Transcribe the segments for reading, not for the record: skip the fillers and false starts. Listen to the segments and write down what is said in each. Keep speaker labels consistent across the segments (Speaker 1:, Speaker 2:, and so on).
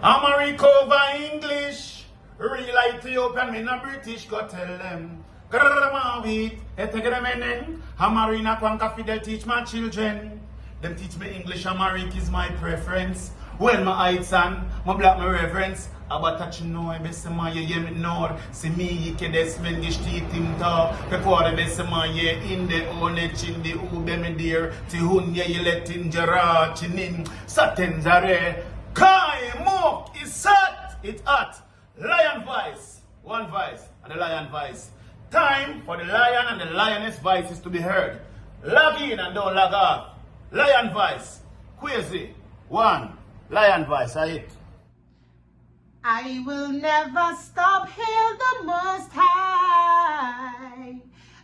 Speaker 1: America over English. Real Ethiopian, me no British, go tell them. Grrrma wheat, etegremenen. Hamarina kwanka fidel teach my children. Them teach me English, Amharic is my preference. When my heights and my black my reverence. About touching no, best man, ye me nor. See me, ye can desmond gish teeth in talk. Prepare the best man, ye in the onech in the ube me dear. Tihun ye let in jara chinin. Satin zare. Kai mok is sat, it's hot. Lion voice, one voice, and the lion voice. Time for the lion and the lioness voices to be heard. Log in and don't log off. Lion voice, Queasy, one. Lion voice, I hit.
Speaker 2: I will never stop, hail the Most High,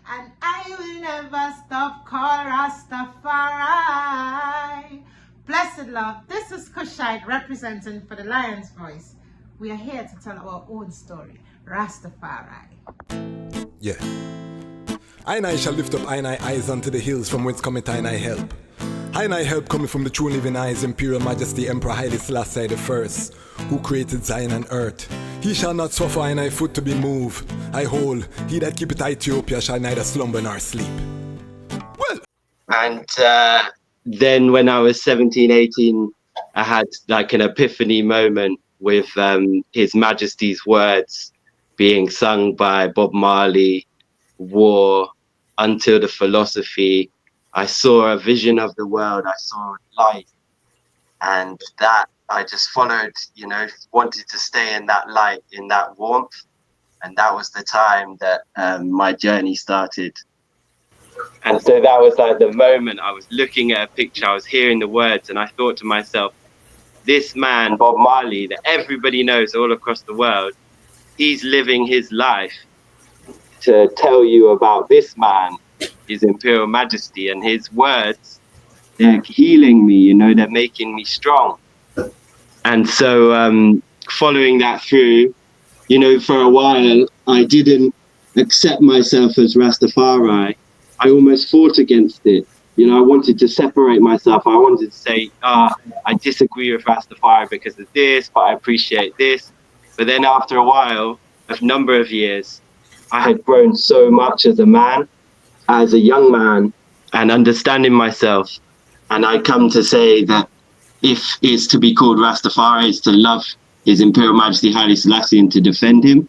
Speaker 2: and I will never stop, call Ras Tafari. Blessed love, this is Kushite representing for the Lion's Voice. We are here to tell our own story, Ras Tafari.
Speaker 3: Yeah. I shall lift up I eyes unto the hills from whence cometh I help. I help coming from the true living eyes, Imperial Majesty Emperor Haile Selassie the First, who created Zion and earth. He shall not suffer I foot to be moved. I hold, he that keepeth Ethiopia shall neither slumber nor sleep. Well.
Speaker 4: And then when I was 17, 18, I had like an epiphany moment with His Majesty's words being sung by Bob Marley, War, Until the Philosophy. I saw a vision of the world, I saw light, and that I just followed, wanted to stay in that light, in that warmth, and that was the time that my journey started. And so that was like the moment I was looking at a picture, I was hearing the words, and I thought to myself, this man, Bob Marley, that everybody knows all across the world, he's living his life to tell you about this man, His Imperial Majesty, and his words, they're healing me, they're making me strong. And so following that through, for a while, I didn't accept myself as Rastafari. I almost fought against it. I wanted to separate myself. I wanted to say, I disagree with Rastafari because of this, but I appreciate this. But then after a while, a number of years, I had grown so much as a man, as a young man, and understanding myself. And I come to say that if it's to be called Rastafari, it's to love His Imperial Majesty Haile Selassie and to defend him,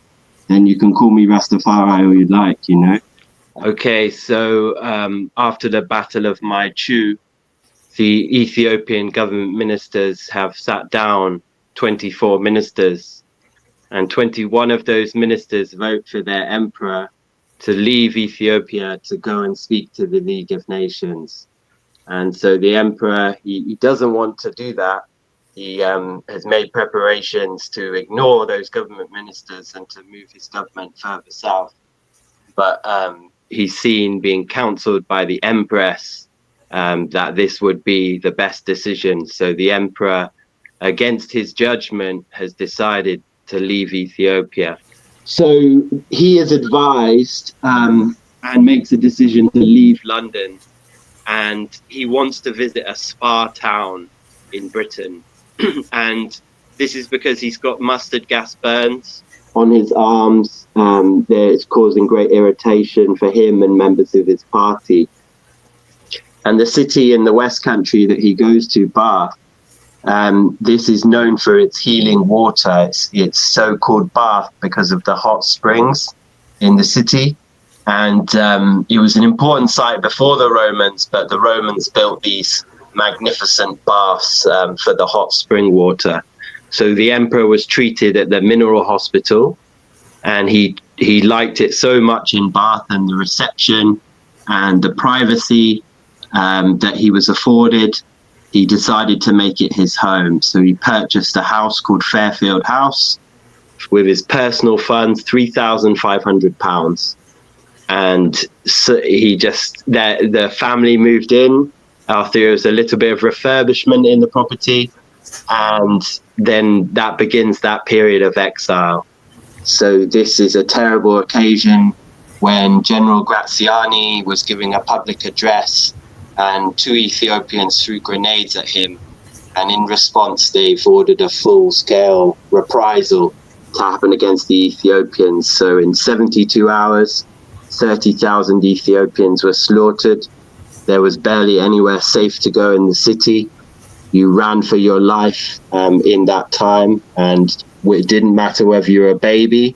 Speaker 4: then you can call me Rastafari all you'd like, Okay, so after the Battle of Maichu, the Ethiopian government ministers have sat down 24 ministers, and 21 of those ministers vote for their emperor to leave Ethiopia to go and speak to the League of Nations. And so the emperor, he doesn't want to do that. He has made preparations to ignore those government ministers and to move his government further south. But he's seen, being counseled by the empress, that this would be the best decision. So the emperor, against his judgment, has decided to leave Ethiopia. So he is advised and makes a decision to leave London, and he wants to visit a spa town in Britain. And this is because he's got mustard gas burns on his arms. It's causing great irritation for him and members of his party. And the city in the West Country that he goes to, Bath, this is known for its healing water. It's so-called Bath because of the hot springs in the city. And it was an important site before the Romans, but the Romans built these magnificent baths for the hot spring water. So the emperor was treated at the Mineral Hospital, and he liked it so much in Bath, and the reception and the privacy that he was afforded, he decided to make it his home. So he purchased a house called Fairfield House with his personal funds, £3,500. And so the family moved in after there was a little bit of refurbishment in the property. And then that begins that period of exile. So this is a terrible occasion when General Graziani was giving a public address, and two Ethiopians threw grenades at him, And in response, they've ordered a full-scale reprisal to happen against the Ethiopians. So in 72 hours, 30,000 Ethiopians were slaughtered. There was barely anywhere safe to go in the city. You ran for your life in that time, and it didn't matter whether you were a baby,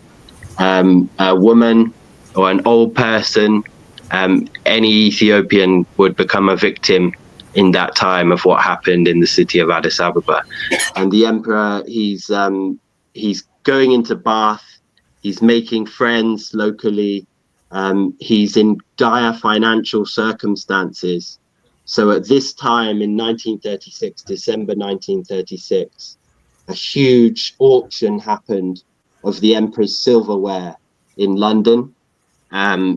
Speaker 4: a woman, or an old person. Any Ethiopian would become a victim in that time of what happened in the city of Addis Ababa. And the emperor, he's going into Bath, he's making friends locally, he's in dire financial circumstances. So at this time in 1936, December 1936, a huge auction happened of the emperor's silverware in London,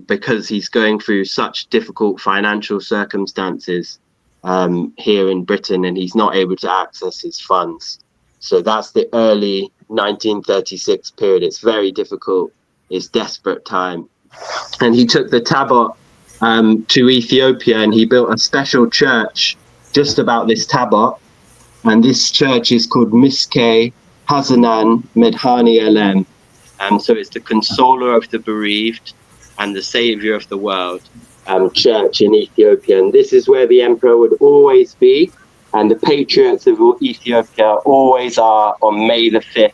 Speaker 4: because he's going through such difficult financial circumstances here in Britain, and he's not able to access his funds. So that's the early 1936 period. It's very difficult. It's desperate time. And he took the tabot to Ethiopia, and he built a special church just about this tabot. And this church is called Miske Hazanan Medhani Elem. So it's the consoler of the bereaved and the savior of the world church in Ethiopia. And this is where the emperor would always be. And the patriots of Ethiopia always are on May the 5th.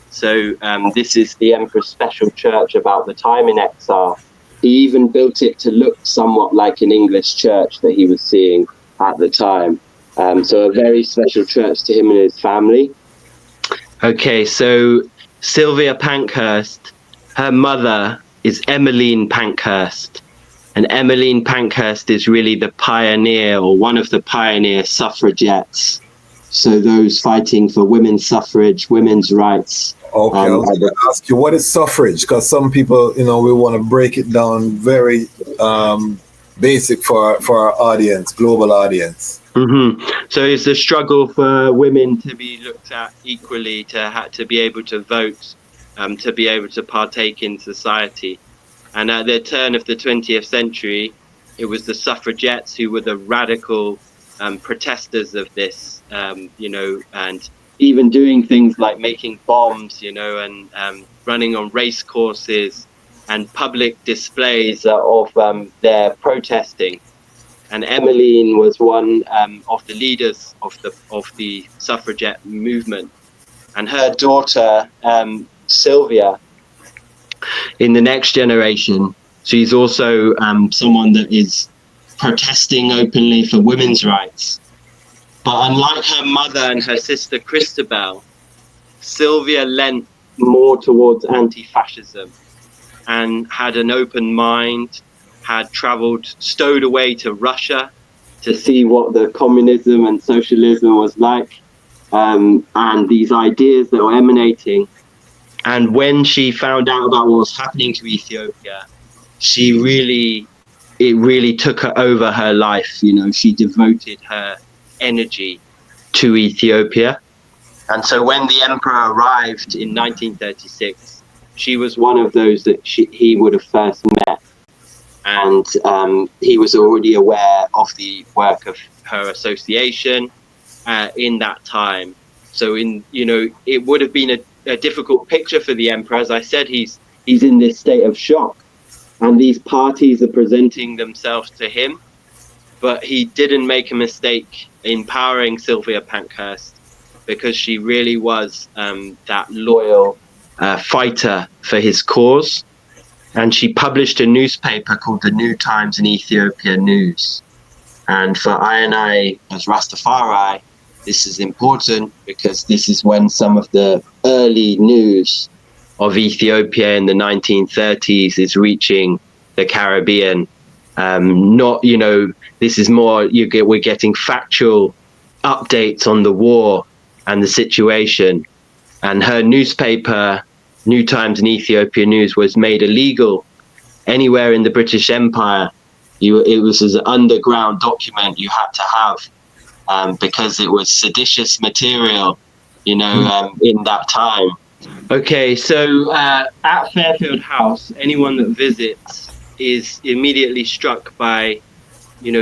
Speaker 4: So this is the emperor's special church about the time in exile. He even built it to look somewhat like an English church that he was seeing at the time. So a very special church to him and his family. Okay, so Sylvia Pankhurst, her mother is Emmeline Pankhurst. And Emmeline Pankhurst is really the pioneer, or one of the pioneer suffragettes. So those fighting for women's suffrage, women's rights.
Speaker 3: Okay, I was going to ask you, what is suffrage? Because some people, we want to break it down very basic for our audience, global audience.
Speaker 4: Mm-hmm. So it's the struggle for women to be looked at equally, to be able to vote, to be able to partake in society. And at the turn of the 20th century, it was the suffragettes who were the radical protesters of this, and even doing things like making bombs, and running on race courses and public displays of their protesting. And Emmeline was one of the leaders of the suffragette movement. And her daughter, Sylvia, in the next generation, she's also someone that is protesting openly for women's rights. But unlike her mother and her sister Christabel, Sylvia leant more towards anti-fascism and had an open mind, had stowed away to Russia to see what the communism and socialism was like, and these ideas that were emanating. And when she found out about what was happening to Ethiopia, it really took her over her life. She devoted her energy to Ethiopia. And so when the emperor arrived in 1936, she was one of those that he would have first met. And he was already aware of the work of her association in that time. So it would have been a difficult picture for the emperor. As I said, he's in this state of shock, and these parties are presenting themselves to him. But he didn't make a mistake empowering Sylvia Pankhurst, because she really was that loyal fighter for his cause. And she published a newspaper called the New Times in Ethiopia News. And for I as Ras Tafari, this is important, because this is when some of the early news of Ethiopia in the 1930s is reaching the Caribbean. This is more, we're getting factual updates on the war and the situation. And her newspaper, New Times and Ethiopia News, was made illegal anywhere in the British Empire. It was an underground document you had to have, because it was seditious material, in that time. Okay, so at Fairfield House, anyone that visits is immediately struck by,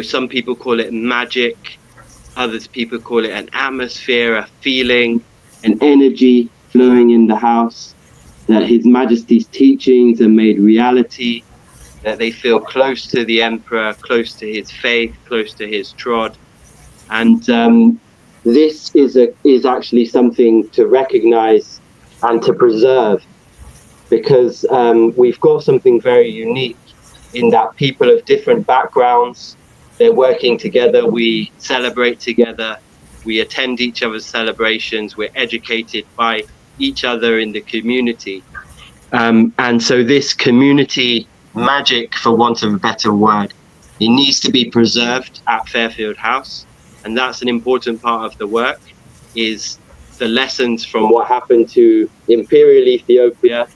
Speaker 4: some people call it magic, Others people call it an atmosphere, a feeling, an energy flowing in the house, that His Majesty's teachings are made reality, that they feel close to the Emperor, close to his faith, close to his trod. And this is actually something to recognize and to preserve, because we've got something very unique in that people of different backgrounds, they're working together, we celebrate together, we attend each other's celebrations, we're educated by each other in the community. And so this community magic, for want of a better word, it needs to be preserved at Fairfield House. And that's an important part of the work, is the lessons from what happened to Imperial Ethiopia,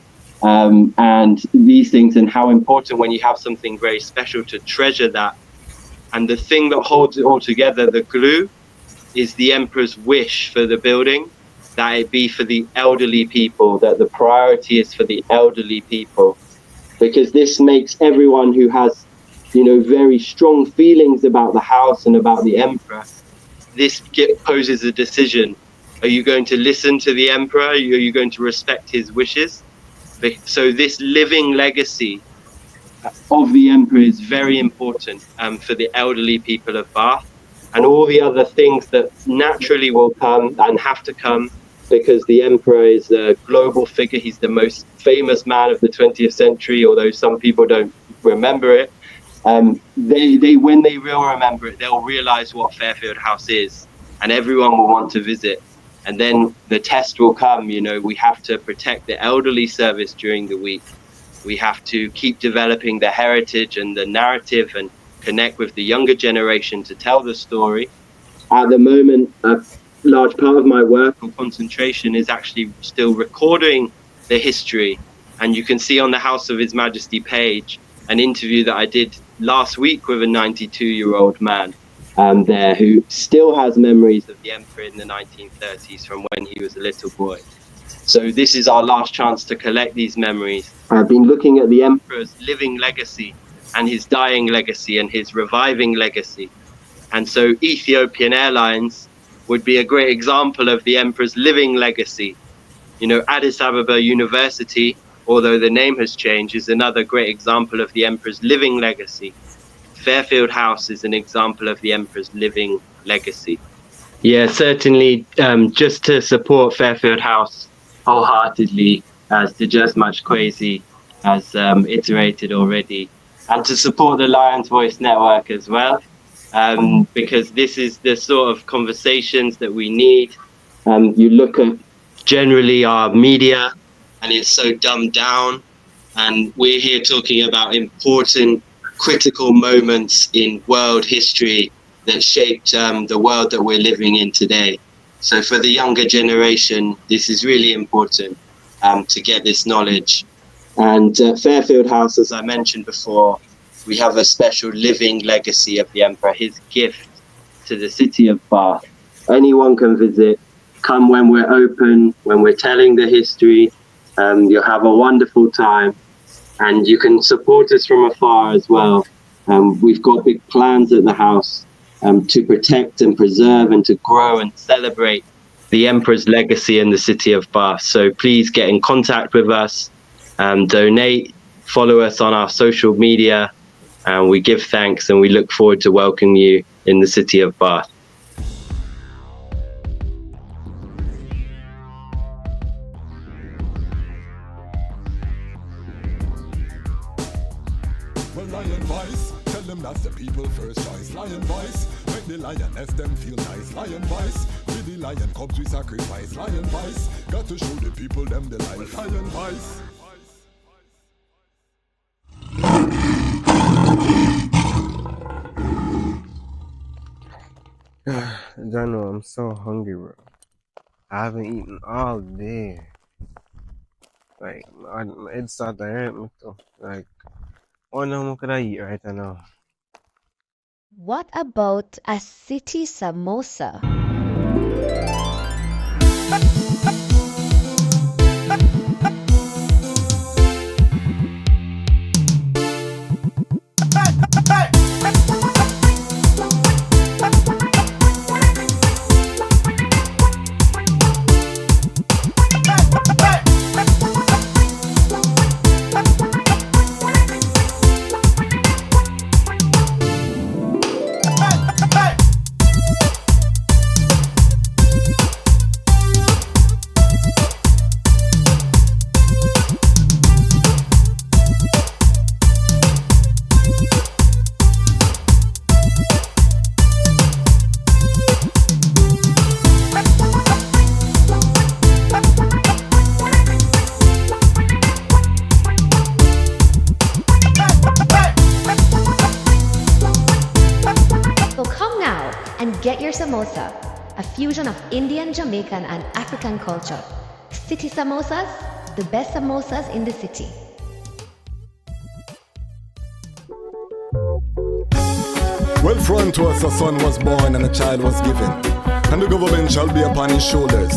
Speaker 4: and these things, and how important when you have something very special to treasure that. And the thing that holds it all together, the glue, is the Emperor's wish for the building, that it be for the elderly people, that the priority is for the elderly people, because this makes everyone who has, very strong feelings about the house and about the Emperor, this poses a decision. Are you going to listen to the Emperor? Are you going to respect his wishes? So this living legacy of the Emperor is very important for the elderly people of Bath, and all the other things that naturally will come and have to come, because the Emperor is a global figure. He's the most famous man of the 20th century, although some people don't remember it. They when they will remember it, they'll realize what Fairfield House is, and everyone will want to visit. And then the test will come, we have to protect the elderly service during the week. We have to keep developing the heritage and the narrative and connect with the younger generation to tell the story. At the moment, a large part of my work or concentration is actually still recording the history. And you can see on the House of His Majesty page an interview that I did last week with a 92-year-old man there, who still has memories of the Emperor in the 1930s from when he was a little boy. So this is our last chance to collect these memories. I've been looking at the Emperor's living legacy and his dying legacy and his reviving legacy. And so Ethiopian Airlines would be a great example of the Emperor's living legacy. Addis Ababa University, although the name has changed, is another great example of the Emperor's living legacy. Fairfield House is an example of the Emperor's living legacy. Yeah, certainly, just to support Fairfield House wholeheartedly, as Tejas Machkwezi has iterated already, and to support the Lion's Voice Network as well, because this is the sort of conversations that we need. You look at generally our media, and it's so dumbed down, and we're here talking about important critical moments in world history that shaped the world that we're living in today. So for the younger generation, this is really important to get this knowledge. And Fairfield House, as I mentioned before, we have a special living legacy of the Emperor, his gift to the city of Bath. Anyone can visit, come when we're open, when we're telling the history. You'll have a wonderful time. And you can support us from afar as well. We've got big plans at the house to protect and preserve and to grow and celebrate the Emperor's legacy in the city of Bath. So please get in contact with us, donate, follow us on our social media, and we give thanks and we look forward to welcoming you in the city of Bath.
Speaker 3: Lion voice, tell them that's the people first choice. Lion voice, make the lioness them feel nice. Lion voice, with the lion cubs we sacrifice. Lion voice, got to show the people them the life. Lion voice.
Speaker 5: Jano, I'm so hungry, bro. I haven't eaten all day. Like, it started to hurt me too. Like, what more could I eat right now?
Speaker 6: What about a city samosa? samosa, a fusion of Indian, Jamaican, and African culture. City samosas, the best samosas in the city.
Speaker 3: Well, for unto us a son was born and a child was given, and the government shall be upon his shoulders,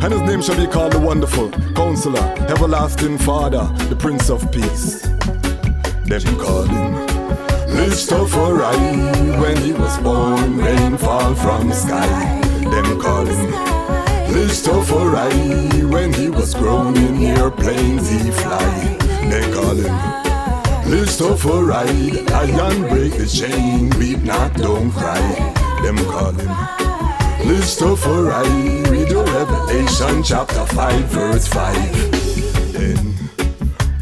Speaker 3: and his name shall be called the Wonderful Counselor, Everlasting Father, the Prince of Peace. Them call him Ras Tafari. When he was born, rain fall from the sky. Them call him Ras Tafari. When he was grown in airplanes he fly. They call him Ras Tafari. The lion break the chain, weep not, don't cry. Them call him Ras Tafari. Read the Revelation chapter 5 verse 5. Then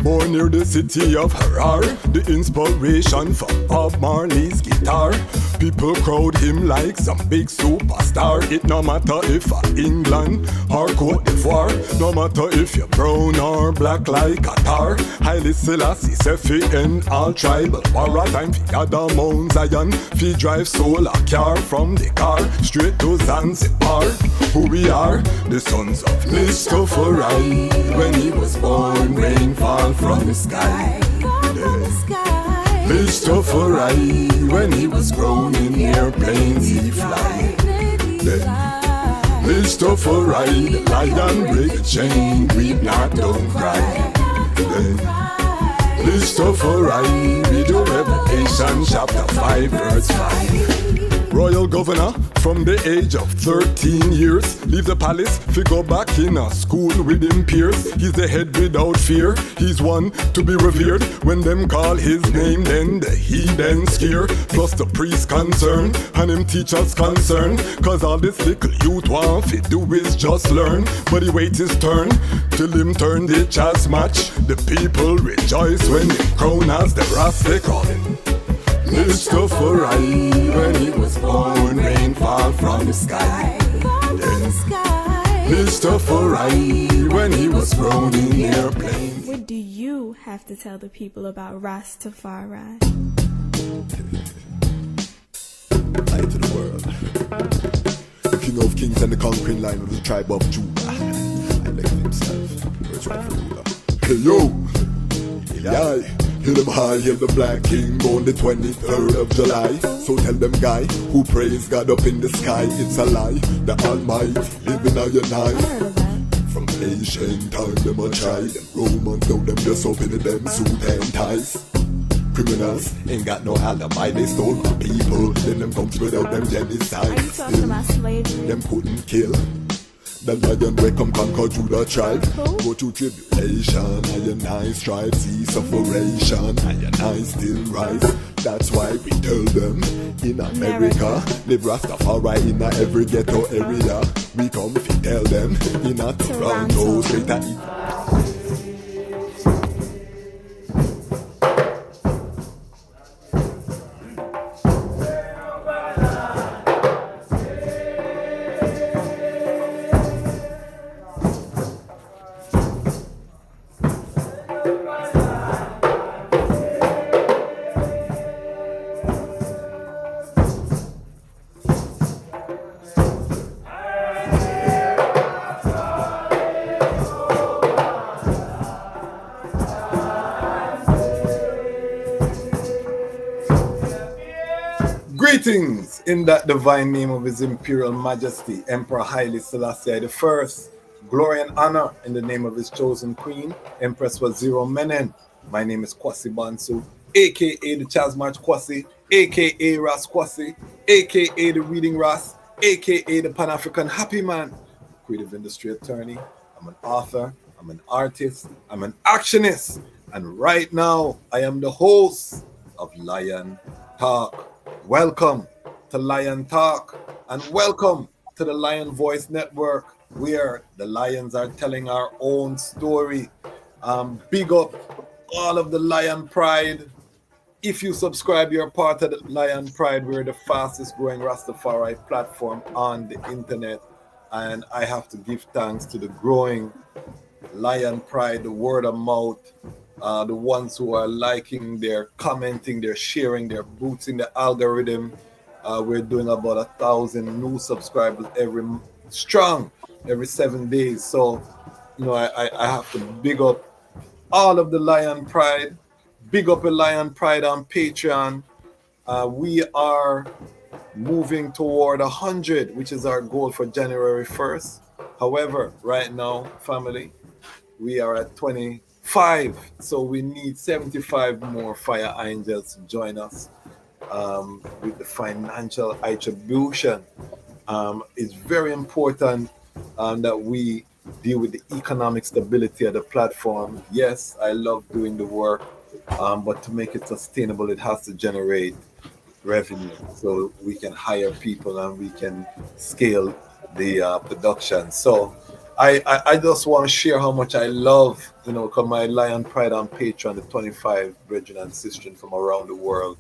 Speaker 3: born near the city of Harar, the inspiration for Bob Marley's guitar. People crowd him like some big superstar. It no matter if England or Cote d'Ivoire, no matter if you're brown or black like Qatar. Haile Selassie say fi end all tribal war. Time fi gather Mount Zion, fi drive solar car from the car straight to Zanzibar. Who we are, the sons of Ras Tafari. When he was born, rain fall from the sky. Ras Tafari. When he was grown in airplanes he fly. Ras Tafari. The lion break the chain, weep not, don't cry. Ras Tafari. Read the Revelation chapter 5 verse 5. Royal governor from the age of 13 years, leave the palace fi go back in a school with him peers. He's the head without fear, he's one to be revered. When them call his name, then the heathen scare. Plus the priest concerned and him teachers concerned, cause all this little youth want fi do is just learn. But he wait his turn till him turn the chess match. The people rejoice when him crown as the Ras they call him Ras Tafari. When he was born, rain fall from the sky. Then Ras Tafari. When he was grown in airplanes.
Speaker 7: What do you have to tell the people about Ras Tafari?
Speaker 3: Light to the world. King of kings and the conquering line of the tribe of Judah. I like himself. Where's rightful ruler? Hey yo! Yeah. Hail them high, hail the black king, born the 23rd of July. So tell them guy, who praise God up in the sky, it's a lie. The Almighty living on your night. From ancient time them a try, them Romans know them just open them suit and ties. Criminals ain't got no alibi, they stole my people, then them comes without them genocide.
Speaker 7: Are you talking about slavery?
Speaker 3: Them couldn't kill the lion will come conquer Judah tribe. Go through tribulation, and I strive, see sufferation, and I still rise. That's why we tell them in America, live Rastafari in every ghetto area. We come if we tell them in a Toronto, straight at Greetings in that divine name of His Imperial Majesty, Emperor Haile Selassie I. Glory and honor in the name of His chosen Queen, Empress Waziri Menen. My name is Kwasi Bansu, aka the Chasmarch Kwasi, aka Ras Kwasi, aka the Reading Ras, aka the Pan-African Happy Man, creative industry attorney. I'm an author, I'm an artist, I'm an actionist, and right now I am the host of Lion Talk. Welcome to Lion Talk and welcome to the Lion Voice Network, where the lions are telling our own story. Big up all of the Lion Pride. If you subscribe, you're part of the Lion Pride. We're the fastest growing Rastafari platform on the internet. And I have to give thanks to the growing Lion Pride, the word of mouth, the ones who are liking, they're commenting, they're sharing, they're boosting the algorithm. We're doing about 1,000 new subscribers every 7 days. So, I have to big up all of the Lion Pride. Big up a Lion Pride on Patreon. We are moving toward 100, which is our goal for January 1st. However, right now, family, we are at 25, so we need 75 more Fire Angels to join us with the financial attribution. It's very important that we deal with the economic stability of the platform. Yes, I love doing the work, but to make it sustainable, it has to generate revenue so we can hire people and we can scale the production. So I just want to share how much I love, because my Lion Pride on Patreon, the 25 brethren and sisters from around the world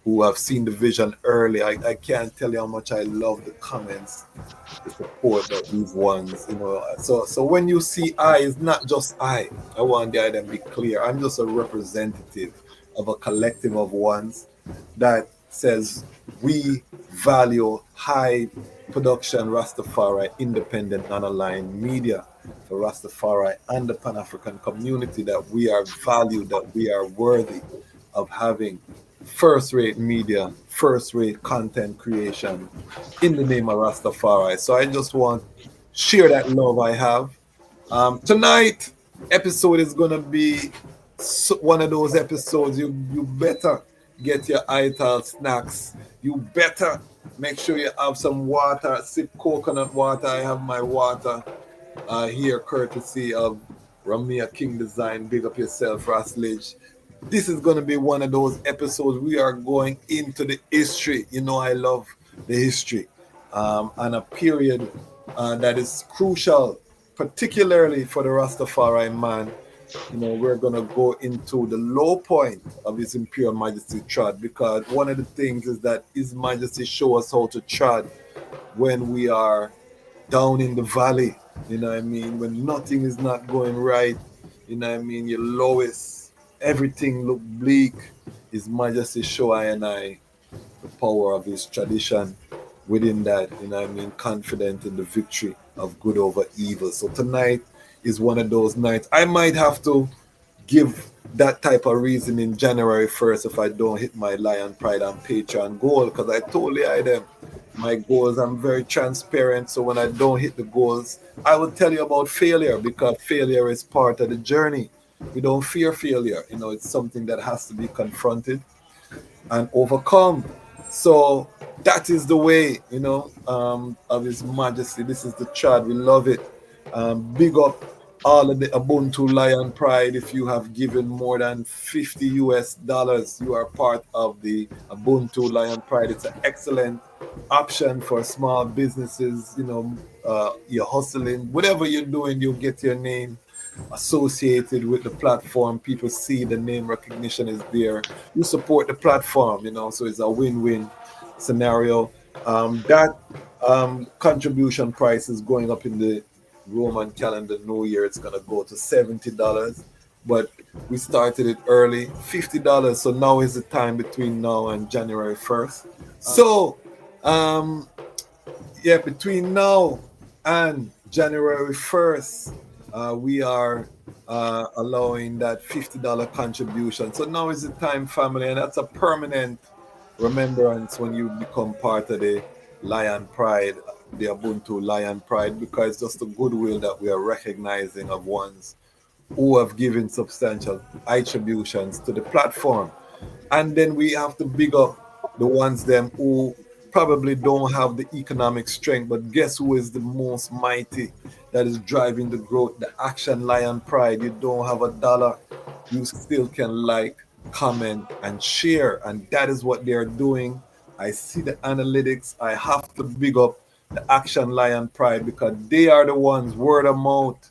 Speaker 3: who have seen the vision early. I can't tell you how much I love the comments, the support that these ones, So when you see it's not just I want the item to be clear. I'm just a representative of a collective of ones that says we value high production Rastafari, independent, non-aligned media for Rastafari and the Pan-African community, that we are valued, that we are worthy of having first-rate media, first-rate content creation in the name of Rastafari. So I just want to share that love I have. Tonight episode is going to be one of those episodes you better get your ital snacks. You better make sure you have some water, sip coconut water. I have my water here courtesy of Ramia King Design. Big up yourself, Raslage. This is going to be one of those episodes. We are going into the history. I love the history and a period that is crucial, particularly for the Rastafari man. We're going to go into the low point of His Imperial Majesty trod, because one of the things is that His Majesty show us how to trod when we are down in the valley, when nothing is not going right, your lowest, everything look bleak. His Majesty show I the power of his tradition within that, confident in the victory of good over evil. So tonight is one of those nights. I might have to give that type of reason in January 1st if I don't hit my Lion Pride and Patreon goal, because I totally hide them. My goals, I'm very transparent, so when I don't hit the goals, I will tell you about failure, because failure is part of the journey. We don't fear failure. It's something that has to be confronted and overcome. So that is the way, of His Majesty. This is the trad. We love it. Big up all of the Ubuntu Lion Pride. If you have given more than $50 US, you are part of the Ubuntu Lion Pride. It's an excellent option for small businesses. You're hustling, whatever you're doing, you'll get your name associated with the platform. People see the name recognition is there. You support the platform, so it's a win-win scenario. That contribution price is going up in the Roman calendar New Year. It's going to go to $70, but we started it early, $50. So now is the time between now and January 1st. So between now and January 1st, we are allowing that $50 contribution. So now is the time, family, and that's a permanent remembrance when you become part of the Lion Pride, the Ubuntu Lion Pride, because it's just the goodwill that we are recognizing of ones who have given substantial attributions to the platform. And then we have to big up the ones them who probably don't have the economic strength, but guess who is the most mighty, that is driving the growth, the Action Lion Pride. You don't have $1, you still can like, comment, and share, and that is what they're doing. I see the analytics. I have to big up the Action Lion Pride, because they are the ones, word of mouth,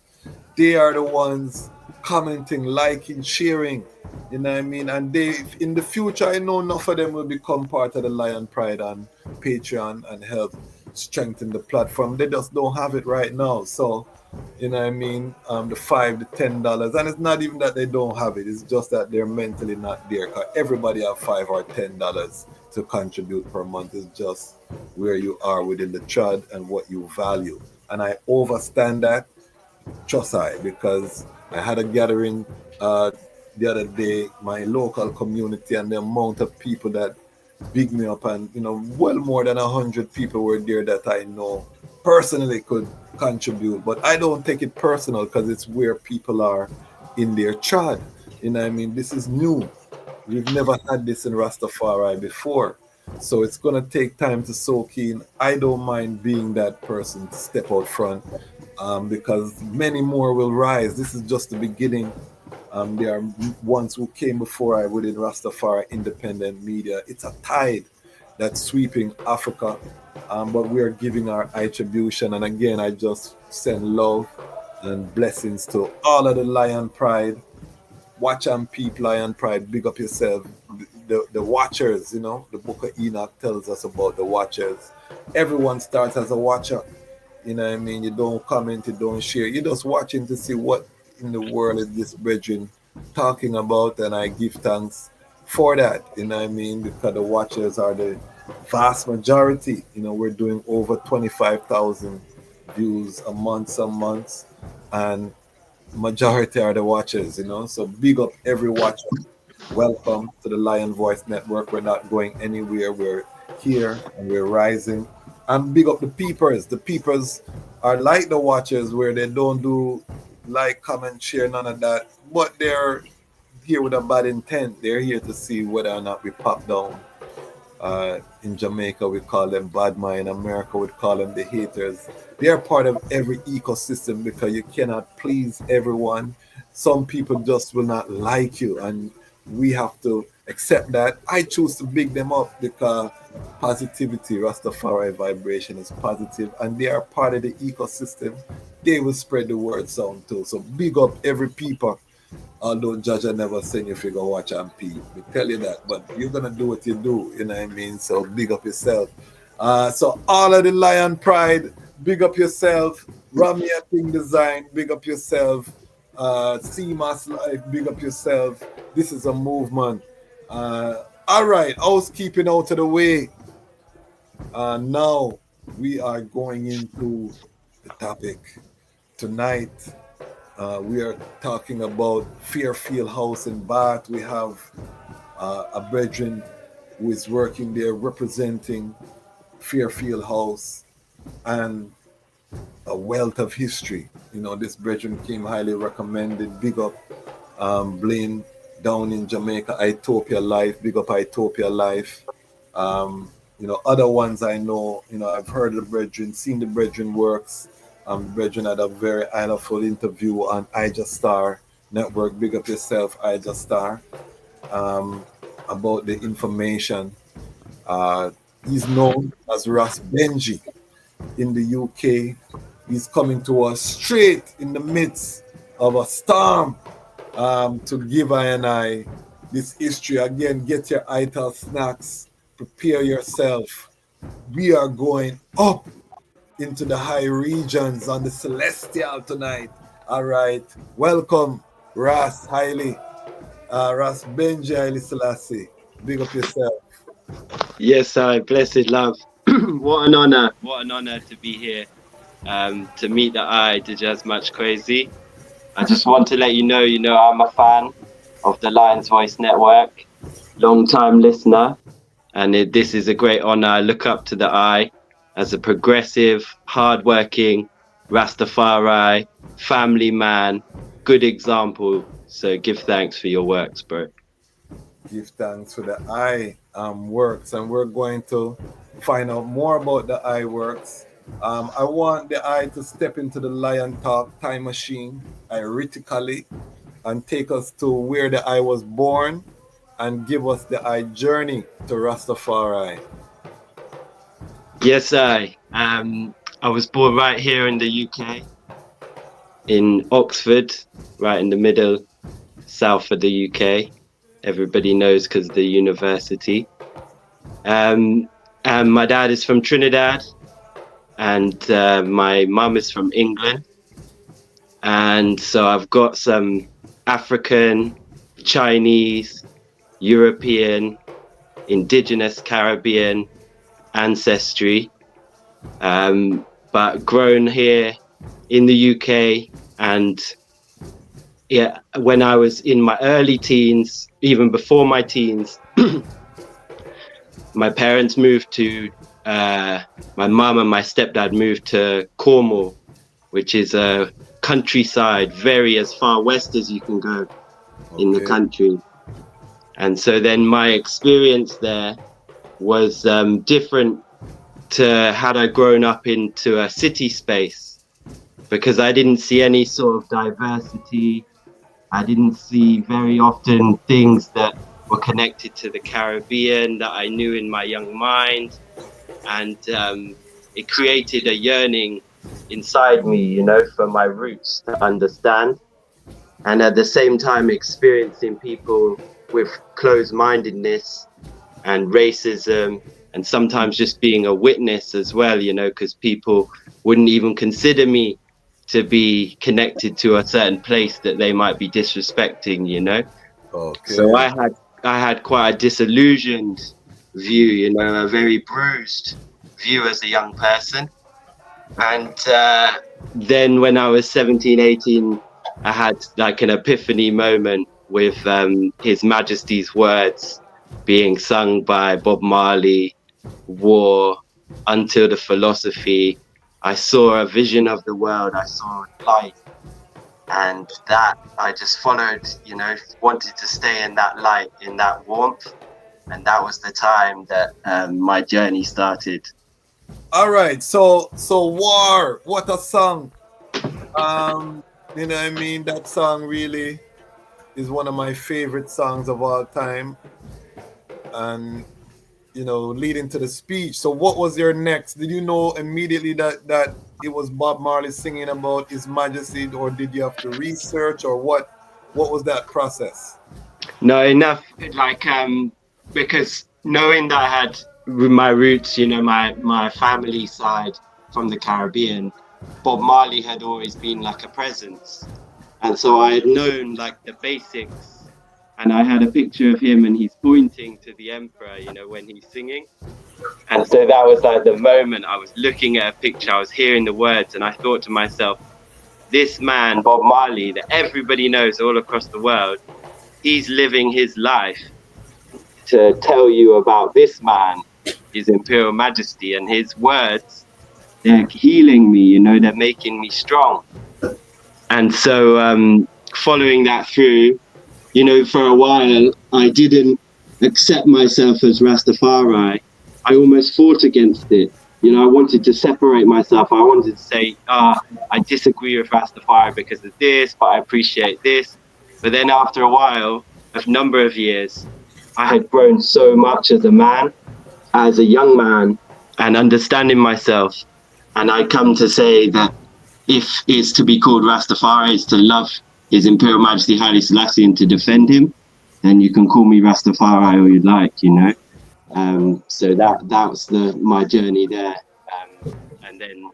Speaker 3: they are the ones commenting, liking, sharing, and they, in the future, I know enough of them will become part of the Lion Pride on Patreon and help strengthen the platform. They just don't have it right now. So the $5 to $10, and it's not even that they don't have it, it's just that they're mentally not there, because everybody have $5 or $10 to contribute per month. It's just where you are within the trad and what you value. And I overstand that, trust I, because I had a gathering the other day, my local community, and the amount of people that big me up, and well more than 100 people were there that I know personally could contribute. But I don't take it personal because it's where people are in their trad. I mean, this is new. We've never had this in Rastafari before. So it's going to take time to soak in. I don't mind being that person to step out front, because many more will rise. This is just the beginning. There are ones who came before I within Rastafari independent media. It's a tide that's sweeping Africa, but we are giving our attribution. And again, I just send love and blessings to all of the Lion Pride. Watch and peep, Lion Pride, big up yourself. The Watchers, the Book of Enoch tells us about the Watchers. Everyone starts as a watcher. What I mean? You don't comment, you don't share. You're just watching to see what in the world is this brethren talking about, and I give thanks for that. What I mean? Because the Watchers are the vast majority. We're doing over 25,000 views a month, some months, and majority are the Watchers. So big up every watcher. Welcome to the Lion Voice Network. We're not going anywhere. We're here and we're rising. And big up the peepers. The peepers are like the Watchers, where they don't do like, comment, share, none of that. But they're here with a bad intent. They're here to see whether or not we pop down. In Jamaica, we call them bad mind. In America, we call them the haters. They are part of every ecosystem because you cannot please everyone. Some people just will not like you, and we have to accept that. I choose to big them up because positivity, Rastafari vibration is positive, and they are part of the ecosystem. They will spread the word sound too. So big up every people. Although Jaja never send you figure watch and pee. We tell you that, but you're gonna do what you do, what I mean? So big up yourself. So all of the Lion Pride, big up yourself. Ramia King Design, big up yourself. CMAS Life, big up yourself. This is a movement. All right, housekeeping out of the way. Now we are going into the topic. Tonight, we are talking about Fairfield House in Bath. We have a brethren who is working there representing Fairfield House and a wealth of history. This brethren came highly recommended. Big up Blaine down in Jamaica, Ethiopia Life. Big up Ethiopia Life. Other ones I know, I've heard the brethren, seen the brethren works. The brethren had a very full interview on Ija Star Network. Big up yourself, Ija Star, about the information. He's known as Ras Benji in the UK. He's coming to us straight in the midst of a storm to give I this history. Again, get your ital snacks, prepare yourself. We are going up into the high regions on the celestial tonight. All right, welcome Ras Haile, Ras Benji Haile Selassie. Big up yourself.
Speaker 4: Yes, blessed love. What an honor to be here. To meet the eye, to just much crazy. I just want to let you know, I'm a fan of the Lion's Voice Network, long time listener, and this is a great honor. I look up to the eye as a progressive, hardworking Rastafari, family man, good example. So give thanks for your works, bro.
Speaker 3: Give thanks for the eye works, and we're going to find out more about the eye works. I want the eye to step into the Lion Talk time machine, theoretically, and take us to where the eye was born and give us the eye journey to Rastafari.
Speaker 4: Yes, I was born right here in the UK, in Oxford, right in the middle, south of the UK. Everybody knows because of the university. And my dad is from Trinidad, and my mum is from England. And so I've got some African, Chinese, European, indigenous Caribbean ancestry, but grown here in the UK. And yeah, when I was in my early teens, even before my teens, my parents moved to, my mum and my stepdad moved to Cornwall, which is a countryside, very as far west as you can go in the country. And so then my experience there was different to had I grown up into a city space, because I didn't see any sort of diversity. I didn't see very often things that were connected to the Caribbean that I knew in my young mind. And it created a yearning inside me, you know, for my roots to understand. And at the same time, experiencing people with closed-mindedness and racism, and sometimes just being a witness as well, you know, because people wouldn't even consider me to be connected to a certain place that they might be disrespecting, you know. So I had quite a disillusioned view, you know, a very bruised view as a young person. And then when I was 17, 18, I had like an epiphany moment with His Majesty's words being sung by Bob Marley, War, Until the Philosophy. I saw a vision of the world, I saw light, and that I just followed, you know, wanted to stay in that light, in that warmth, and that was the time that my journey started.
Speaker 3: All right, so War, what a song. You know what I mean? That song really is one of my favorite songs of all time. And you know, leading to the speech. So what was your next? Did you know immediately that it was Bob Marley singing about His Majesty, or did you have to research, or what was that process?
Speaker 4: No, enough, like, because knowing that I had my roots, you know, my family side from the Caribbean, Bob Marley had always been like a presence. And so I had known like the basics. And I had a picture of him and he's pointing to the emperor, you know, when he's singing. And so that was like the moment I was looking at a picture, I was hearing the words, and I thought to myself, this man, Bob Marley, that everybody knows all across the world, he's living his life to tell you about this man, His Imperial Majesty, and his words, they're healing me, you know, they're making me strong. And so following that through, you know, for a while, I didn't accept myself as Rastafari. I almost fought against it. You know, I wanted to separate myself. I wanted to say, I disagree with Rastafari because of this, but I appreciate this. But then after a while, a number of years, I had grown so much as a man, as a young man, and understanding myself. And I come to say that if it's to be called Rastafari, it's to love His Imperial Majesty Haile Selassie and to defend him, then you can call me Rastafari all you like, you know. So that was my journey there. And then,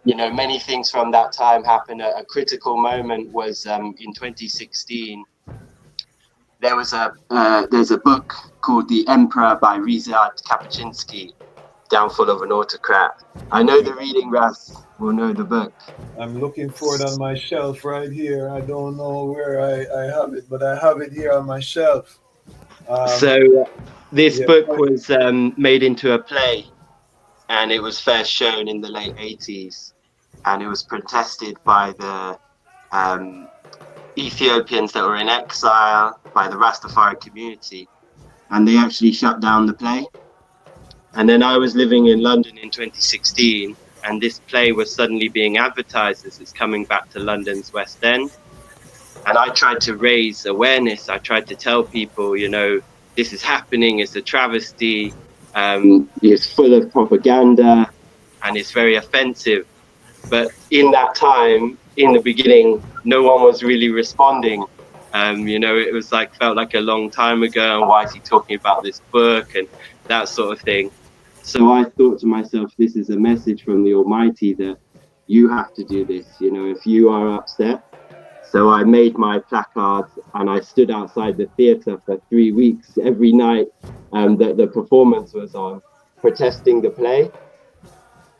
Speaker 4: you know, many things from that time happened. A critical moment was in 2016. There's a book called The Emperor by Ryszard Kapuscinski, Downfall of an Autocrat. I know the reading, Ras will know the book.
Speaker 3: I'm looking for it on my shelf right here. I don't know where I have it, but I have it here on my shelf.
Speaker 4: So this book was made into a play, and it was first shown in the late 80s, and it was protested by the Ethiopians that were in exile, by the Rastafari community, and they actually shut down the play. And then I was living in London in 2016, and this play was suddenly being advertised as it's coming back to London's West End. And I tried to raise awareness. I tried to tell people, you know, this is happening, it's a travesty, it's full of propaganda, and it's very offensive. But in that time, in the beginning, no one was really responding. You know, it was like, felt like a long time ago, and why is he talking about this book and that sort of thing. So I thought to myself, this is a message from the Almighty that you have to do this. You know, if you are upset, So I made my placards and I stood outside the theatre for 3 weeks every night that the performance was on, protesting the play.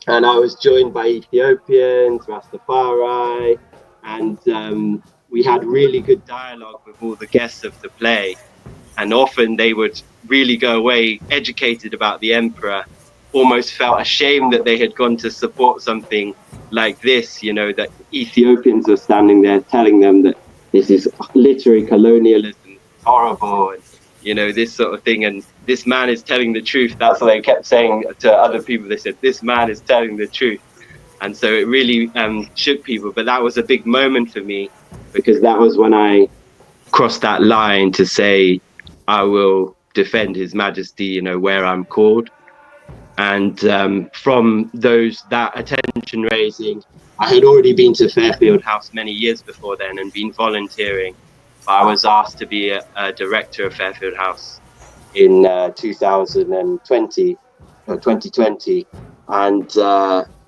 Speaker 4: And I was joined by Ethiopians, Ras Tafari, and we had really good dialogue with all the guests of the play. And often they would really go away educated about the emperor, almost felt ashamed that they had gone to support something like this, you know, that Ethiopians were standing there telling them that this is literary colonialism, horrible, and, you know, this sort of thing. And this man is telling the truth. That's what they kept saying to other people. They said, this man is telling the truth. And so it really shook people. But that was a big moment for me, because that was when I crossed that line to say, I will defend His Majesty, you know, where I'm called. And from that attention raising, I had already been to Fairfield House many years before then and been volunteering. I was asked to be a director of Fairfield House in 2020, and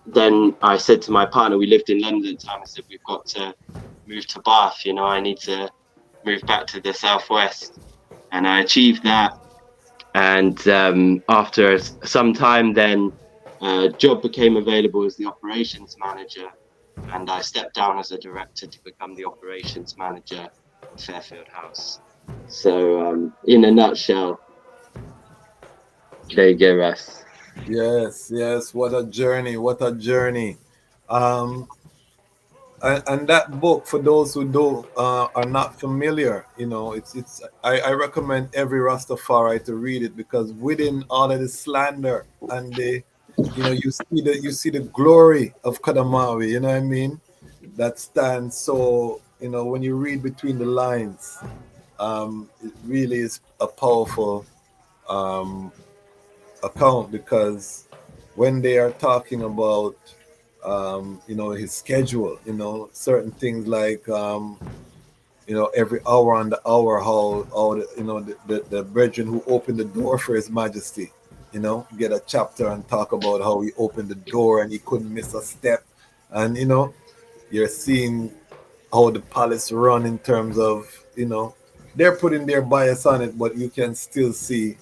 Speaker 4: then I said to my partner, we lived in London at the time, I said, we've got to move to Bath, you know, I need to move back to the southwest. And I achieved that. And after some time, then a job became available as the operations manager. And I stepped down as a director to become the operations manager of Fairfield House. So in a nutshell, there you go, Ras.
Speaker 3: Yes, what a journey. And that book, for those who don't are not familiar, you know, I recommend every Rastafari to read it, because within all of the slander and the, you know, you see the glory of Kadamawi, you know what I mean, that stands. So, you know, when you read between the lines, it really is a powerful account, because when they are talking about you know, his schedule, you know, certain things like you know, every hour on the hour, how you know, the brethren who opened the door for His Majesty, you know, get a chapter and talk about how he opened the door and he couldn't miss a step. And you know, you're seeing how the palace run in terms of, you know, they're putting their bias on it, but you can still see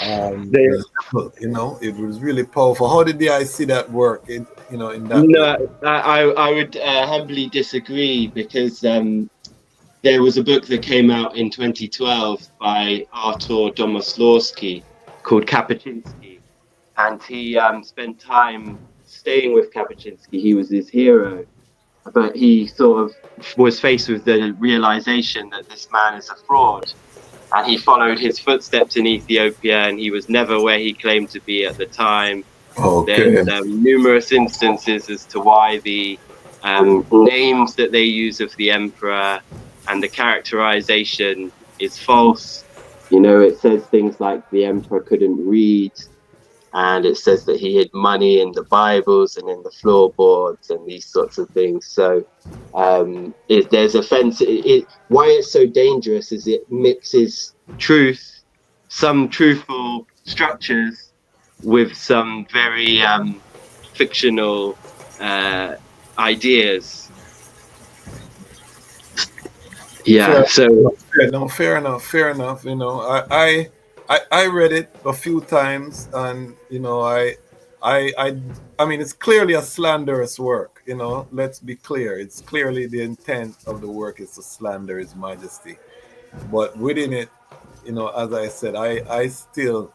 Speaker 3: you know, it was really powerful. How did I see that work in, you know, in that way?
Speaker 4: I would humbly disagree, because there was a book that came out in 2012 by Artur Domoslawski called Kapuscinski, and he spent time staying with Kapuscinski. He was his hero, but he sort of was faced with the realization that this man is a fraud. And he followed his footsteps in Ethiopia, and he was never where he claimed to be at the time.
Speaker 3: Okay.
Speaker 4: There's numerous instances as to why the names that they use of the emperor and the characterization is false. You know, it says things like the emperor couldn't read, and it says that he hid money in the Bibles and in the floorboards and these sorts of things. So there's offense. Why it's so dangerous is it mixes truth, some truthful structures, with some very fictional ideas. Yeah.
Speaker 3: Fair enough. You know, I read it a few times, and you know, I mean, it's clearly a slanderous work. You know, let's be clear. It's clearly the intent of the work is to slander His Majesty, but within it, you know, as I said, I still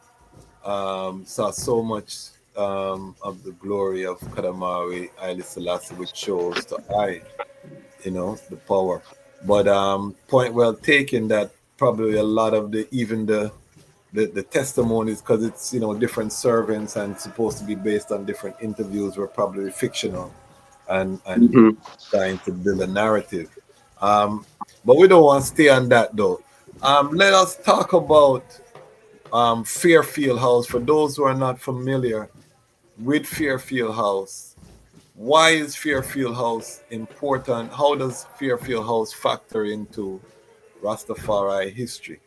Speaker 3: saw so much of the glory of Kadamawi Haile Selassie, which shows to you know, the power. But point well taken that probably a lot of the testimonies, because it's, you know, different servants and supposed to be based on different interviews, were probably fictional and trying to build a narrative. But we don't want to stay on that though. Let us talk about Fairfield House. For those who are not familiar with Fairfield House, why is Fairfield House important? How does Fairfield House factor into Rastafari history?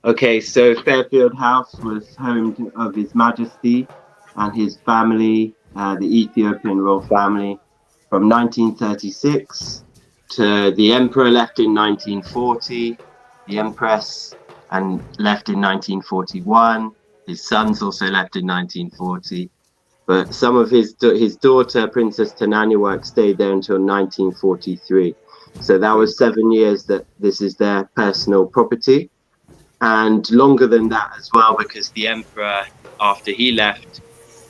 Speaker 4: Okay, so Fairfield House was home of His Majesty and his family, the Ethiopian royal family. from 1936 to the emperor left in 1940, the empress and left in 1941. His sons also left in 1940. But some of his daughter, Princess Tananiwak, stayed there until 1943. So that was 7 years that this is their personal property. And longer than that as well, because the emperor, after he left,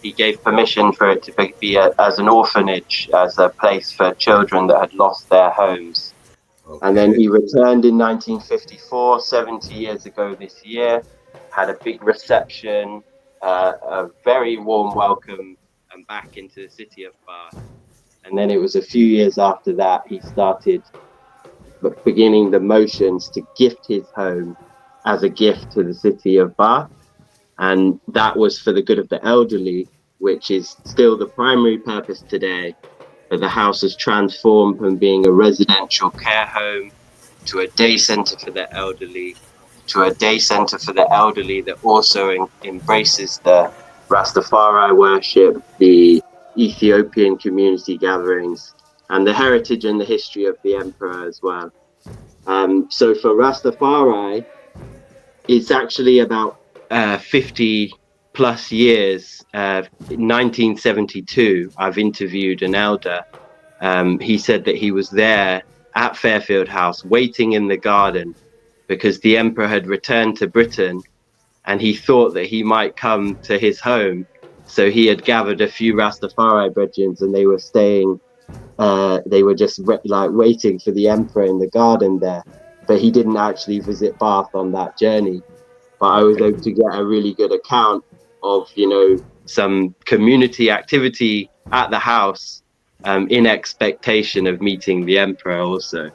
Speaker 4: he gave permission for it to be as an orphanage, as a place for children that had lost their homes. Okay. And then he returned in 1954, 70 years ago this year, had a big reception, a very warm welcome, and back into the city of Bath. And then it was a few years after that he started beginning the motions to gift his home as a gift to the city of Bath. And that was for the good of the elderly, which is still the primary purpose today. But the house has transformed from being a residential care home to a day center for the elderly, to a day center for the elderly that also embraces the Ras Tafari worship, the Ethiopian community gatherings, and the heritage and the history of the emperor as well. So for Ras Tafari, it's actually about 50 plus years. In 1972, I've interviewed an elder. He said that he was there at Fairfield House waiting in the garden because the emperor had returned to Britain and he thought that he might come to his home. So he had gathered a few Rastafari brethren and they were staying, they were just like waiting for the emperor in the garden there. But he didn't actually visit Bath on that journey. But I was able to get a really good account of, you know, some community activity at the house in expectation of meeting the emperor also.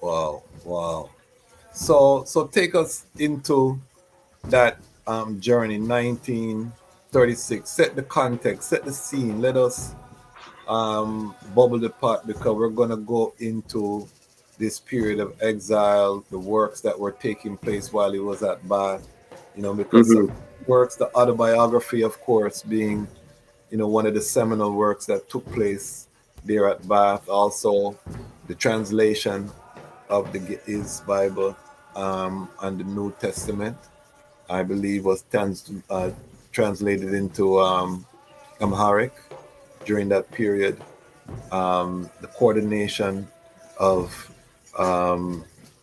Speaker 3: Wow. So take us into that journey, 1936. Set the context, set the scene. Let us bubble the pot, because we're going to go into this period of exile, the works that were taking place while he was at Bath, you know, because of works, the autobiography, of course, being, you know, one of the seminal works that took place there at Bath. Also, the translation of his Bible and the New Testament, I believe, was translated into Amharic during that period. The coordination of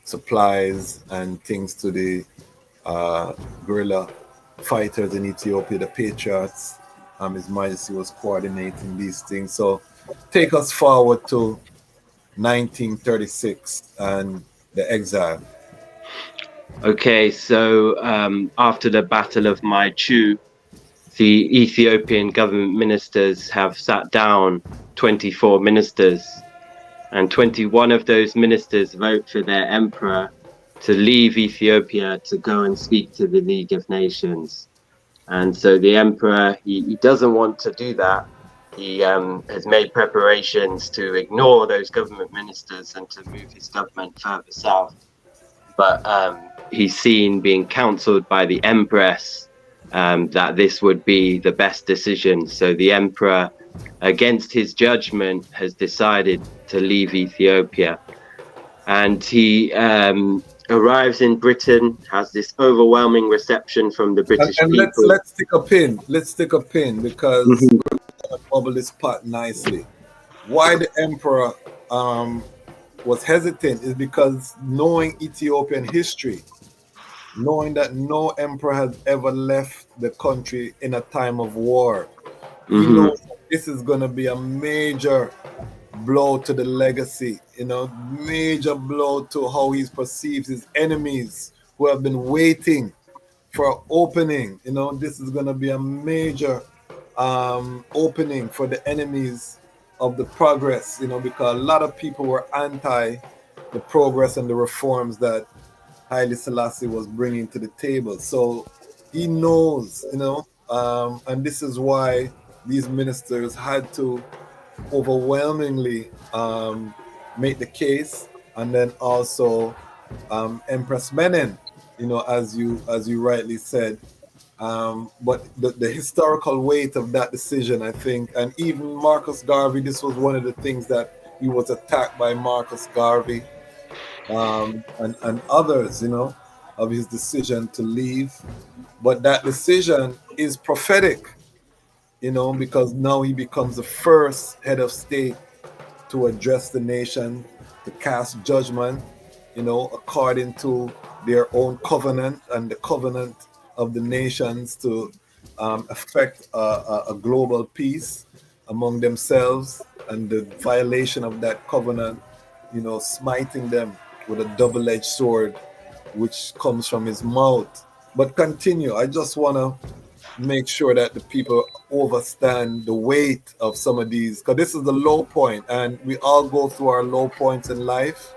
Speaker 3: supplies and things to the guerrilla fighters in Ethiopia, the patriots. His Majesty was coordinating these things. So take us forward to 1936 and the exile.
Speaker 4: Okay, so after the Battle of Maichu, the Ethiopian government ministers have sat down, 24 ministers, and 21 of those ministers vote for their emperor to leave Ethiopia to go and speak to the League of Nations. And so the emperor, he doesn't want to do that. He has made preparations to ignore those government ministers and to move his government further south. But he's seen, being counseled by the empress, that this would be the best decision. So the emperor, against his judgment, has decided to leave Ethiopia. And he arrives in Britain, has this overwhelming reception from the British
Speaker 3: and
Speaker 4: people.
Speaker 3: Let's stick a pin. Because we're going to bubble this pot nicely. Why the emperor was hesitant is because, knowing Ethiopian history, knowing that no emperor has ever left the country in a time of war, he knows that this is going to be a major blow to the legacy, you know, major blow to how he perceives his enemies who have been waiting for opening. You know, this is going to be a major opening for the enemies of the progress, you know, because a lot of people were anti the progress and the reforms that Haile Selassie was bringing to the table. So he knows, you know, and this is why these ministers had to overwhelmingly make the case. And then also Empress Menen, you know, as you rightly said, But the historical weight of that decision, I think, and even Marcus Garvey, this was one of the things that he was attacked by Marcus Garvey, and others, of his decision to leave. But that decision is prophetic, because now he becomes the first head of state to address the nation, to cast judgment, according to their own covenant and the covenant of the nations, to affect a global peace among themselves, and the violation of that covenant, smiting them with a double-edged sword, which comes from his mouth. But continue. I just want to make sure that the people understand the weight of some of these, because this is the low point, and we all go through our low points in life.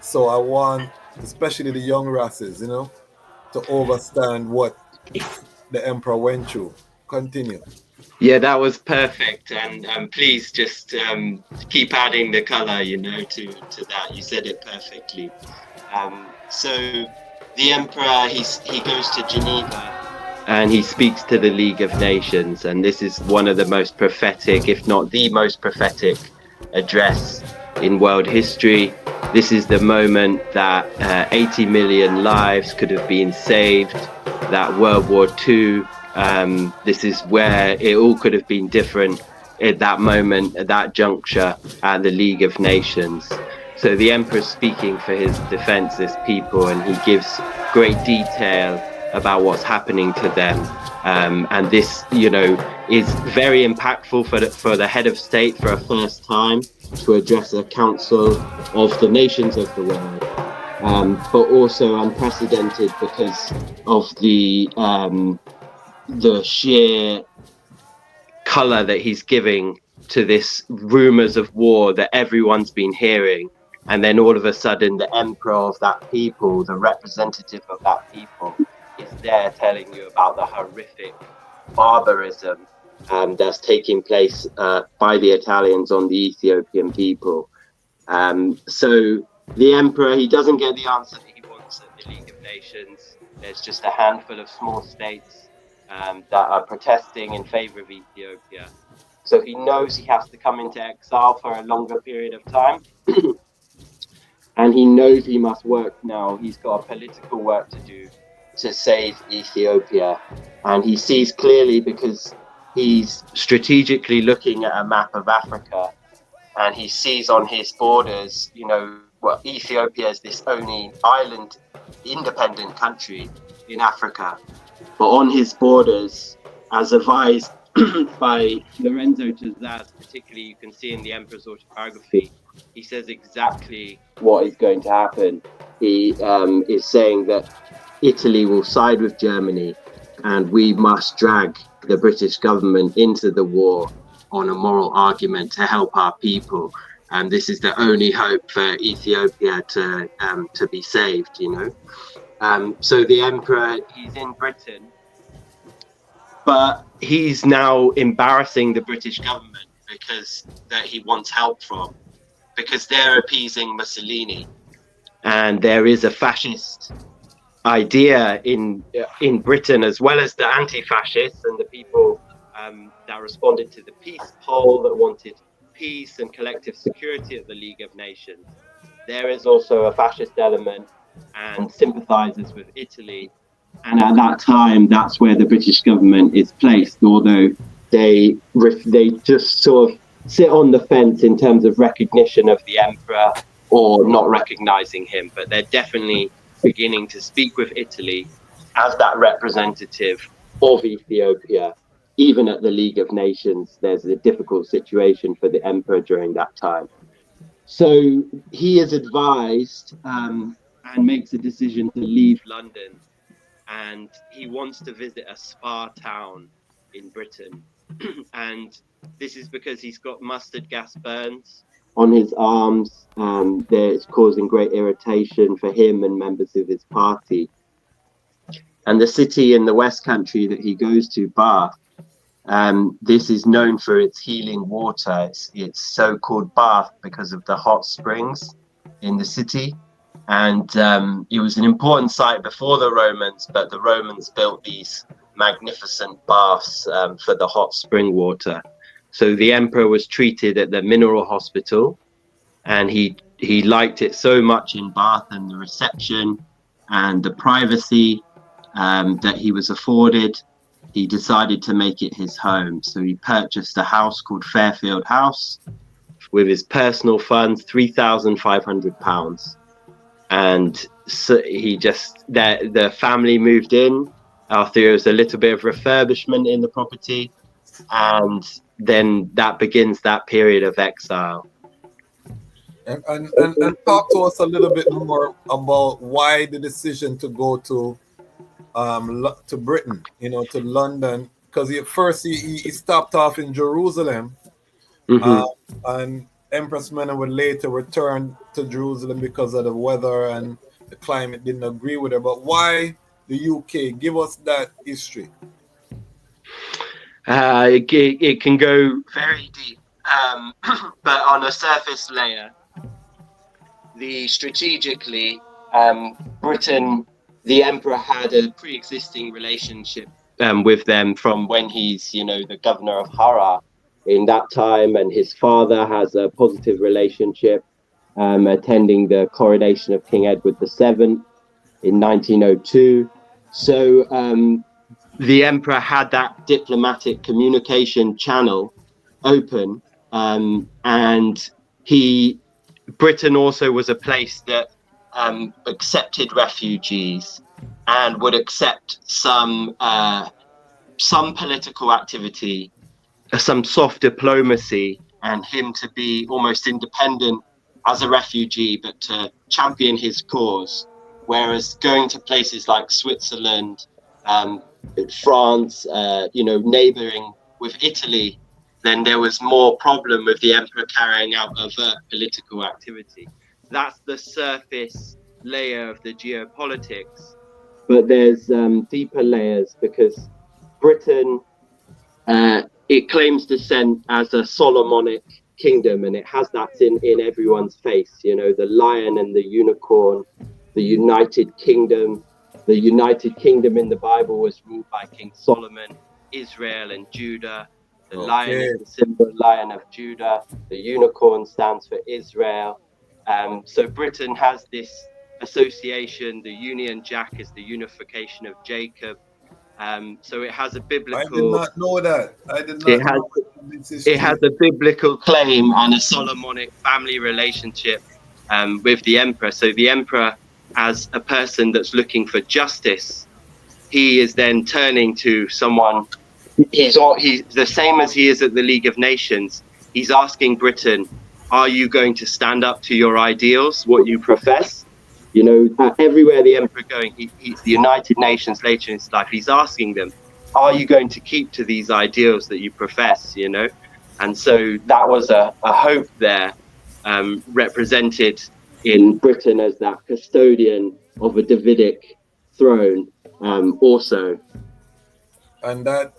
Speaker 3: So I want, especially the young races, to understand what the emperor went through. Continue.
Speaker 4: Yeah, that was perfect, and please just keep adding the color, to that. You said it perfectly. So the emperor, he goes to Geneva and he speaks to the League of Nations, and this is one of the most prophetic, if not the most prophetic, address in world history. This is the moment that 80 million lives could have been saved, that World War II, this is where it all could have been different at that moment, at that juncture, at the League of Nations. So the emperor's speaking for his defenseless people, and he gives great detail about what's happening to them. And this, is very impactful for the head of state for a first time to address a council of the nations of the world. But also unprecedented because of the sheer color that he's giving to this rumors of war that everyone's been hearing. And then all of a sudden, the emperor of that people, the representative of that people, is there telling you about the horrific barbarism that's taking place by the Italians on the Ethiopian people. So the emperor, he doesn't get the answer that he wants at the League of Nations. There's just a handful of small states that are protesting in favor of Ethiopia. So he knows he has to come into exile for a longer period of time. And he knows he must work now. He's got a political work to do to save Ethiopia. And he sees clearly, because he's strategically looking at a map of Africa, and he sees on his borders, Ethiopia is this only island independent country in Africa. But on his borders, as advised by Lorenzo Tazaz, particularly you can see in the Emperor's autobiography, he says exactly what is going to happen. He is saying that Italy will side with Germany, and we must drag the British government into the war on a moral argument to help our people. And this is the only hope for Ethiopia to be saved, So the emperor, he's in Britain, but he's now embarrassing the British government because that he wants help from, because they're appeasing Mussolini. And there is a fascist idea in Britain, as well as the anti-fascists and the people that responded to the peace poll that wanted peace and collective security at the League of Nations. There is also a fascist element and sympathizers with Italy. And at that time, that's where the British government is placed, although they just sort of sit on the fence in terms of recognition of the emperor or not recognizing him. But they're definitely beginning to speak with Italy as that representative of Ethiopia. Even at the League of Nations, there's a difficult situation for the emperor during that time. So he is advised and makes a decision to leave London, and he wants to visit a spa town in Britain. And this is because he's got mustard gas burns on his arms, and it's causing great irritation for him and members of his party. And the city in the West Country that he goes to, Bath, this is known for its healing water. It's so-called Bath because of the hot springs in the city. And it was an important site before the Romans, but the Romans built these magnificent baths for the hot spring water. So the emperor was treated at the mineral hospital, and he liked it so much in Bath and the reception and the privacy that he was afforded. He decided to make it his home. So he purchased a house called Fairfield House with his personal funds, £3,500. And so he just, the family moved in after there was a little bit of refurbishment in the property. And then that begins that period of exile.
Speaker 3: And talk to us a little bit more about why the decision to go to Britain, to London, because at first he stopped off in Jerusalem, and Empress Mena would later return to Jerusalem because of the weather and the climate didn't agree with her. But why the UK? Give us that history.
Speaker 4: It can go very deep, but on a surface layer, strategically, Britain, the emperor had a pre-existing relationship with them from when he's, the governor of Harra in that time, and his father has a positive relationship, attending the coronation of King Edward VII in 1902. So the emperor had that diplomatic communication channel open, and Britain also was a place that accepted refugees and would accept some political activity, some soft diplomacy, and him to be almost independent as a refugee, but to champion his cause. Whereas going to places like Switzerland, France, neighboring with Italy, then there was more problem with the emperor carrying out overt political activity. That's the surface layer of the geopolitics. But there's deeper layers, because Britain, it claims descent as a Solomonic kingdom, and it has that in everyone's face, the lion and the unicorn, the United Kingdom. The United Kingdom in the Bible was ruled by King Solomon, Israel and Judah. The lion is the symbol lion of Judah. The unicorn stands for Israel. So Britain has this association. The Union Jack is the unification of Jacob. So it has a biblical...
Speaker 3: I did not know that.
Speaker 4: It has a biblical claim and a Solomonic family relationship with the emperor. So the emperor, as a person that's looking for justice, he is then turning to someone. He's the same as he is at the League of Nations. He's asking Britain, are you going to stand up to your ideals, what you profess? Everywhere the emperor going, he's the United Nations later in his life, he's asking them, are you going to keep to these ideals that you profess, And so that was a hope there, represented in Britain as that custodian of a Davidic throne, also.
Speaker 3: And that,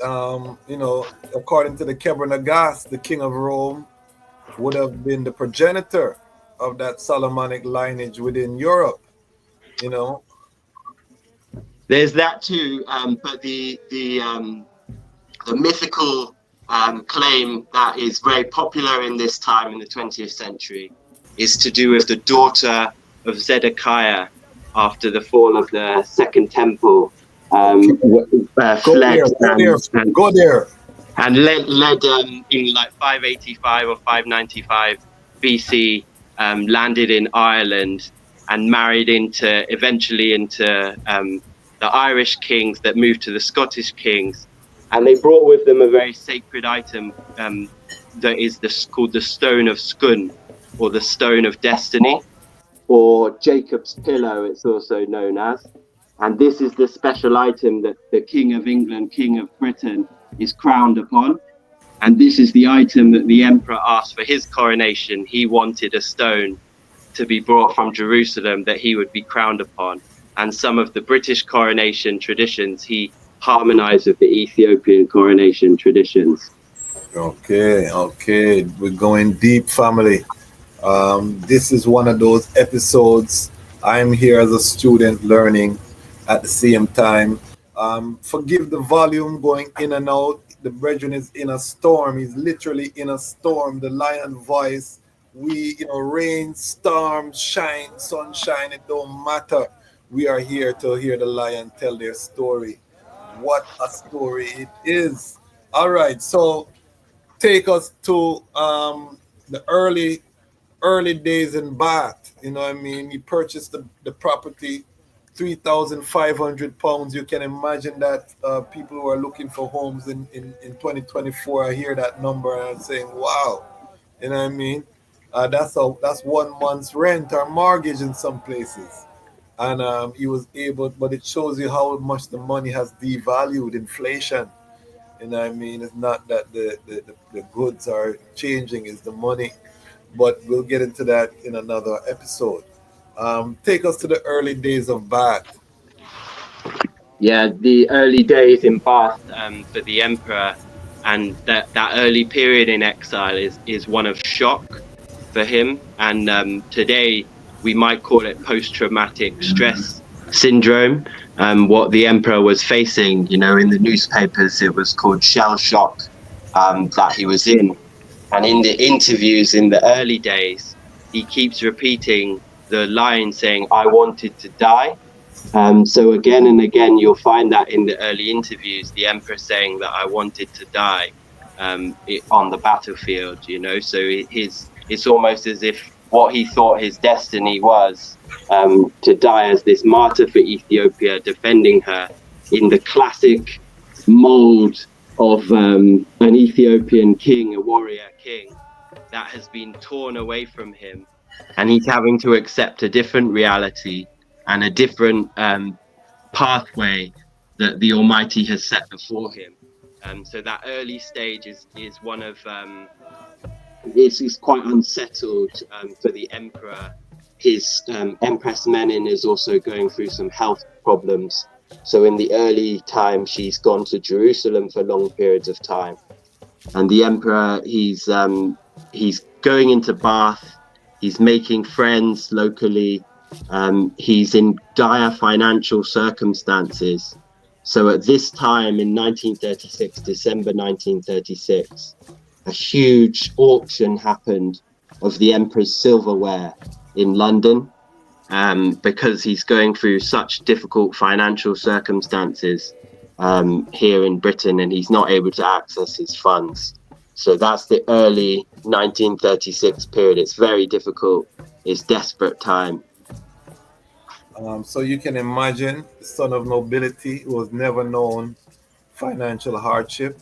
Speaker 3: according to the Kebra the king of Rome would have been the progenitor of that Solomonic lineage within Europe,
Speaker 4: There's that too, but the mythical claim that is very popular in this time in the 20th century is to do with the daughter of Zedekiah after the fall of the Second Temple. Fled and led in like 585 or 595 BC, landed in Ireland and married eventually into the Irish kings that moved to the Scottish kings, and they brought with them a very sacred item that is called the Stone of Scun, or the Stone of Destiny, or Jacob's Pillow, it's also known as. And this is the special item that the King of England, King of Britain, is crowned upon. And this is the item that the emperor asked for his coronation. He wanted a stone to be brought from Jerusalem that he would be crowned upon. And some of the British coronation traditions, he harmonized with the Ethiopian coronation traditions.
Speaker 3: Okay. We're going deep, family. This is one of those episodes. I'm here as a student learning at the same time.
Speaker 8: Forgive the volume going in and out. The brethren is in a storm. He's literally in a storm. The lion voice. We, rain, storm, shine, sunshine, it don't matter. We are here to hear the lion tell their story. What a story it is. All right, so take us to the early days in Bath. You know what I mean? He purchased the property, £3,500. You can imagine that people who are looking for homes in 2024, I hear that number and I'm saying, wow, you know what I mean? That's 1 month's rent or mortgage in some places. And he was able, but it shows you how much the money has devalued, inflation. You know what I mean? It's not that the goods are changing, it's the money. But we'll get into that in another episode. Take us to the early days of Bath.
Speaker 4: Yeah, the early days in Bath for the Emperor, and that early period in exile is one of shock for him. And today we might call it post-traumatic stress syndrome. What the Emperor was facing, in the newspapers, it was called shell shock that he was in. And in the interviews in the early days, he keeps repeating the line saying, "I wanted to die." So again and again, you'll find that in the early interviews, the Emperor saying that I wanted to die on the battlefield, So it's almost as if what he thought his destiny was, to die as this martyr for Ethiopia, defending her in the classic mold of an Ethiopian king, a warrior king, that has been torn away from him. And he's having to accept a different reality and a different pathway that the Almighty has set before him. So that early stage is one of is quite unsettled for the Emperor. His Empress Menin is also going through some health problems. So in the early time, she's gone to Jerusalem for long periods of time. And the Emperor, he's going into Bath. He's making friends locally. He's in dire financial circumstances. So at this time in 1936, December 1936, a huge auction happened of the Emperor's silverware in London, because he's going through such difficult financial circumstances here in Britain, and he's not able to access his funds. So that's the early 1936 period. It's very difficult. It's desperate time.
Speaker 8: So you can imagine, the son of nobility who has never known financial hardship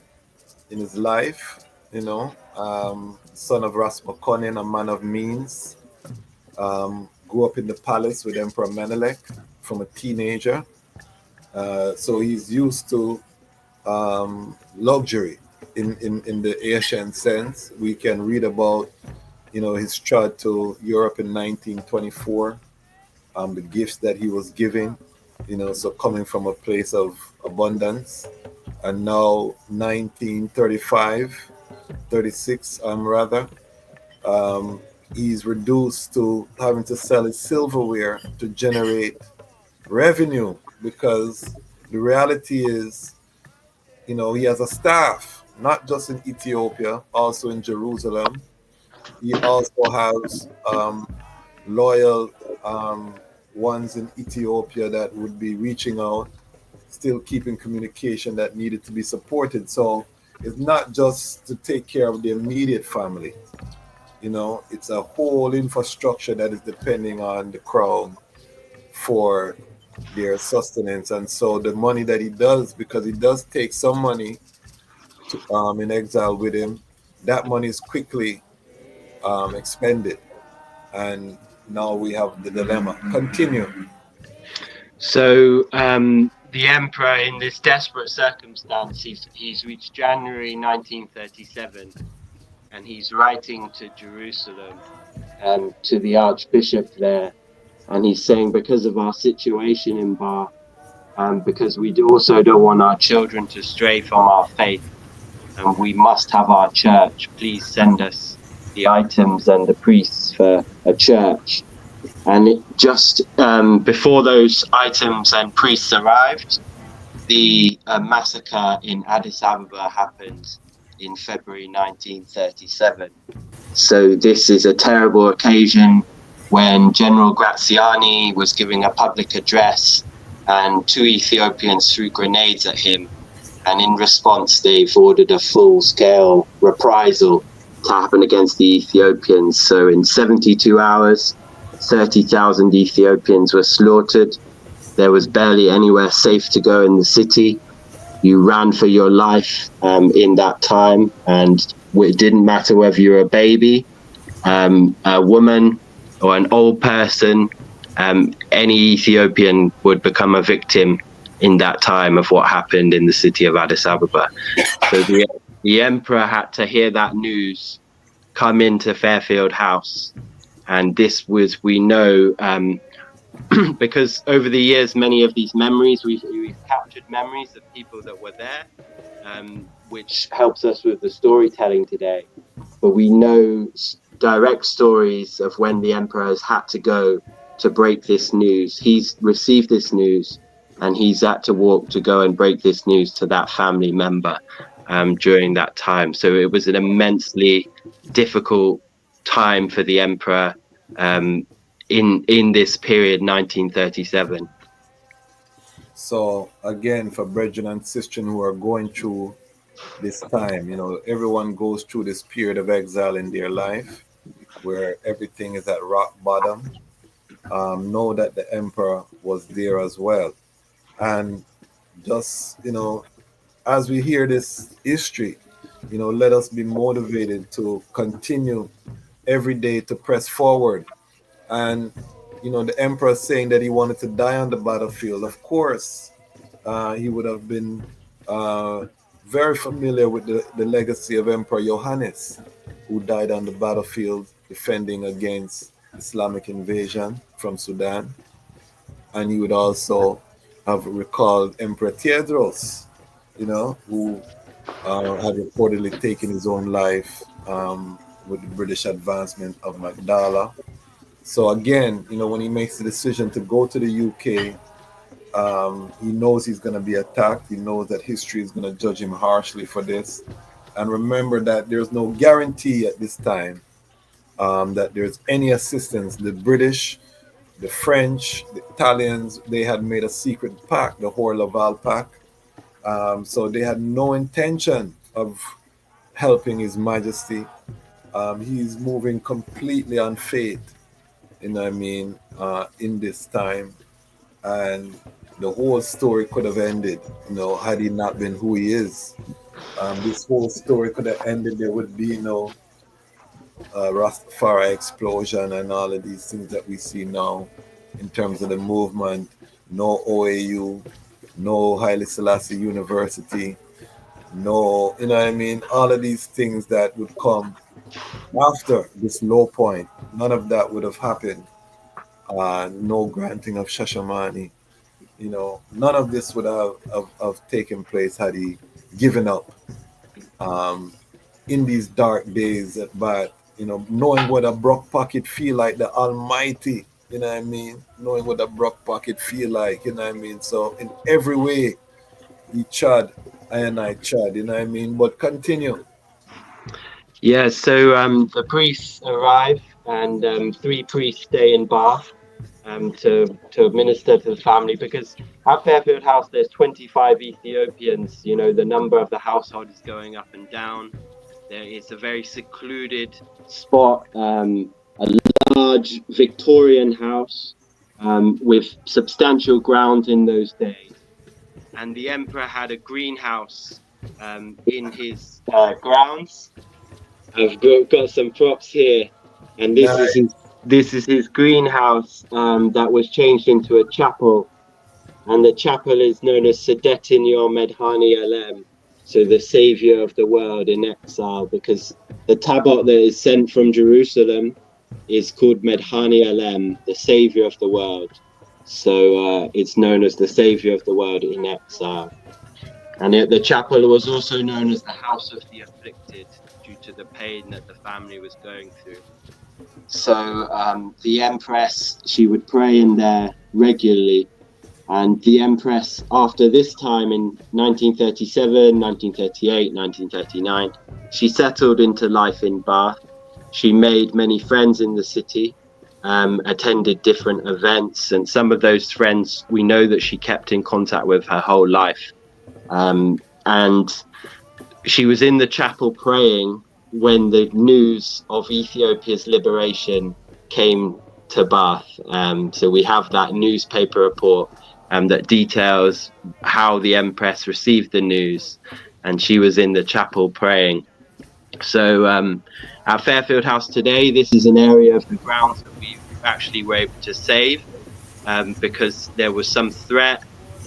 Speaker 8: in his life, son of Ras Benji, a man of means, grew up in the palace with Emperor Menelik from a teenager. So he's used to luxury in the Asian sense. We can read about, his trip to Europe in 1924, the gifts that he was giving, so coming from a place of abundance. And now 36, he's reduced to having to sell his silverware to generate revenue, because the reality is, he has a staff, not just in Ethiopia, also in Jerusalem. He also has loyal ones in Ethiopia that would be reaching out, still keeping communication that needed to be supported. So it's not just to take care of the immediate family. It's a whole infrastructure that is depending on the crown for their sustenance. And so the money that he does, because he does take some money to, in exile with him, that money is quickly expended. And now we have the dilemma. Continue.
Speaker 4: So the Emperor, in this desperate circumstance, he's reached January 1937, and he's writing to Jerusalem, to the Archbishop there, and he's saying, because of our situation in Bath, because we also don't want our children to stray from our faith, and we must have our church. Please send us the items and the priests for a church. And it just before those items and priests arrived, the massacre in Addis Ababa happened in February 1937. So this is a terrible occasion when General Graziani was giving a public address and 2 Ethiopians threw grenades at him. And in response, they've ordered a full-scale reprisal to happen against the Ethiopians. So in 72 hours, 30,000 Ethiopians were slaughtered. There was barely anywhere safe to go in the city. You ran for your life in that time, and it didn't matter whether you were a baby, a woman, or an old person. Any Ethiopian would become a victim in that time of what happened in the city of Addis Ababa. So the emperor had to hear that news, come into Fairfield House, and this was, we know, because over the years, many of these memories, we've captured memories of people that were there, which helps us with the storytelling today. But we know direct stories of when the emperor has had to go to break this news. He's received this news, and he's had to walk to go and break this news to that family member during that time. So it was an immensely difficult time for the emperor in this period, 1937.
Speaker 8: So again, for brethren and sisters who are going through this time, everyone goes through this period of exile in their life where everything is at rock bottom. Know that the emperor was there as well. And just, as we hear this history, let us be motivated to continue every day to press forward. And, the emperor saying that he wanted to die on the battlefield, of course, he would have been very familiar with the legacy of Emperor Johannes, who died on the battlefield defending against Islamic invasion from Sudan. And he would also have recalled Emperor Theodros, who had reportedly taken his own life with the British advancement of Magdala. So again, when he makes the decision to go to the UK, he knows he's going to be attacked. He knows that history is going to judge him harshly for this. And remember that there's no guarantee at this time that there's any assistance. The British, the French, the Italians, they had made a secret pact, the Laval Pact. So they had no intention of helping His Majesty. He's moving completely on faith, in this time. And the whole story could have ended, had he not been who he is. This whole story could have ended. There would be no Ras Tafari explosion and all of these things that we see now in terms of the movement. No OAU, no Haile Selassie University, no, all of these things that would come after this low point. None of that would have happened. No granting of Shashamani. None of this would have taken place had he given up in these dark days. But knowing what a broke pocket feel like, the Almighty, knowing what a broke pocket feel like, so in every way he chad and I chad, but continue.
Speaker 4: Yeah, so the priests arrive, and 3 priests stay in Bath to minister to the family, because at Fairfield House there's 25 Ethiopians. The number of the household is going up and down. It's a very secluded spot, a large Victorian house with substantial grounds in those days. And the emperor had a greenhouse in his grounds. I've got some props here, and this is his greenhouse that was changed into a chapel, and the chapel is known as Sedetin Yor Medhani Alem, so the savior of the world in exile, because the tablet that is sent from Jerusalem is called Medhani Alem, the savior of the world. So it's known as the savior of the world in exile. And the chapel was also known as the house of the afflicted, due to the pain that the family was going through. So the empress, she would pray in there regularly, And the Empress, after this time in 1937, 1938, 1939, she settled into life in Bath. She made many friends in the city, attended different events, and some of those friends we know that she kept in contact with her whole life. And she was in the chapel praying when the news of Ethiopia's liberation came to Bath. So we have that newspaper report that details how the Empress received the news, and she was in the chapel praying. So at Fairfield House today, this is an area of the grounds that we actually were able to save because there was some threat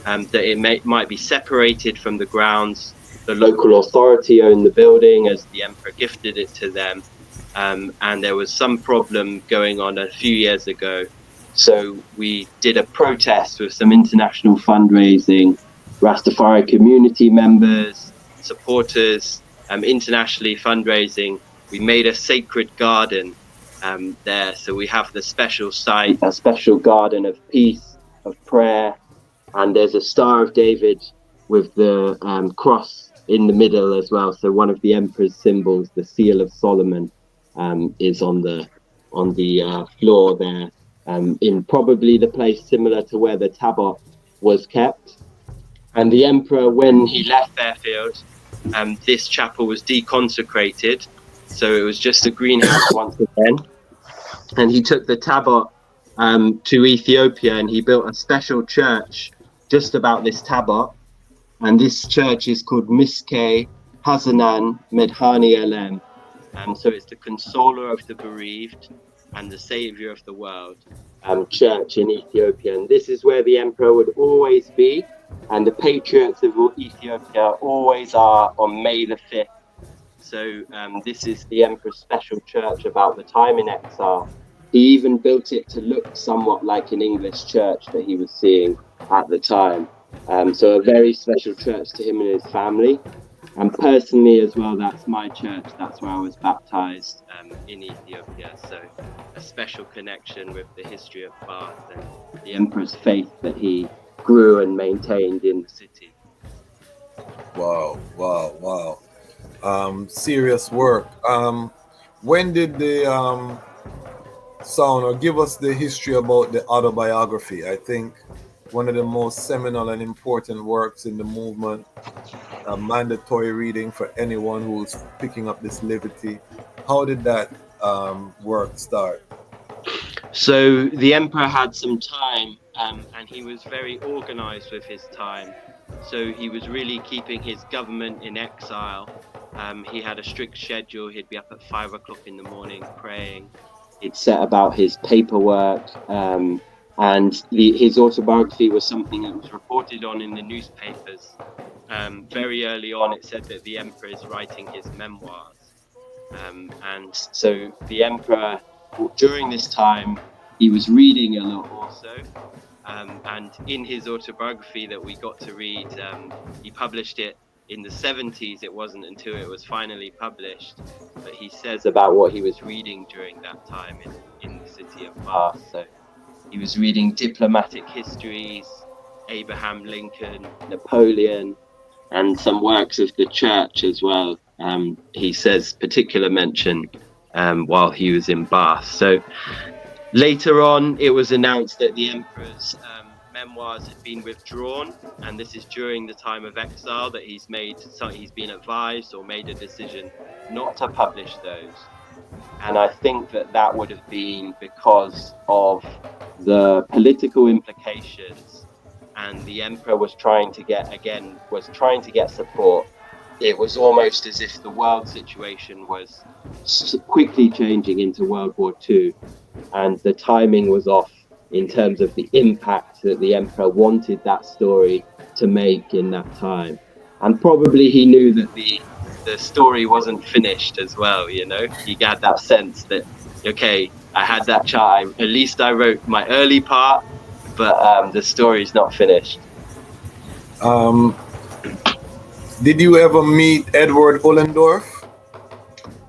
Speaker 4: that it might be separated from the grounds. The local authority owned the building as the Emperor gifted it to them. And there was some problem going on a few years ago. So we did a protest with some international fundraising, Ras Tafari community members, supporters, internationally fundraising. We made a sacred garden there. So we have the special site, a special garden of peace, of prayer. And there's a Star of David with the cross in the middle as well. So one of the Emperor's symbols, the Seal of Solomon, is on the floor there, in probably the place similar to where the tabot was kept. And the Emperor, when he left Fairfield, this chapel was deconsecrated, so it was just a greenhouse once again. And he took the tabot to Ethiopia, and he built a special church just about this tabot. And this church is called Miske Hazanan Medhani Elem. So it's the consoler of the bereaved and the savior of the world church in Ethiopia. And this is where the Emperor would always be. And the patriots of Ethiopia always are on May the 5th. So this is the Emperor's special church about the time in exile. He even built it to look somewhat like an English church that he was seeing at the time. So a very special church to him and his family. And personally as well, that's my church. That's where I was baptized in Ethiopia. So a special connection with the history of Bath and the Emperor's faith that he grew and maintained in the city.
Speaker 8: Wow. Serious work. When did the sound, or give us the history about the autobiography? I think one of the most seminal and important works in the movement, a mandatory reading for anyone who's picking up this liberty. How did that work start?
Speaker 4: So the Emperor had some time, and he was very organized with his time. So he was really keeping his government in exile. He had a strict schedule. He'd be up at 5 o'clock in the morning praying. He'd set about his paperwork, and his autobiography was something that was reported on in the newspapers. Very early on, it said that the Emperor is writing his memoirs. And so the Emperor, during this time, he was reading a lot also. And in his autobiography that we got to read, he published it in the 70s. It wasn't until it was finally published that he says about what he was reading during that time in the city of Bath. So he was reading diplomatic histories, Abraham Lincoln, Napoleon, and some works of the church as well. He says particular mention while he was in Bath. So later on, it was announced that the Emperor's memoirs had been withdrawn, and this is during the time of exile that he's been advised or made a decision not to publish those. And I think that would have been because of the political implications, and the Emperor was trying to get support. It was almost as if the world situation was quickly changing into World War II, and the timing was off in terms of the impact that the Emperor wanted that story to make in that time. And probably he knew that the story wasn't finished as well, you know? He had that sense that, okay, I had that chart, at least I wrote my early part, but the story's not finished.
Speaker 8: Did you ever meet Edward Ullendorf?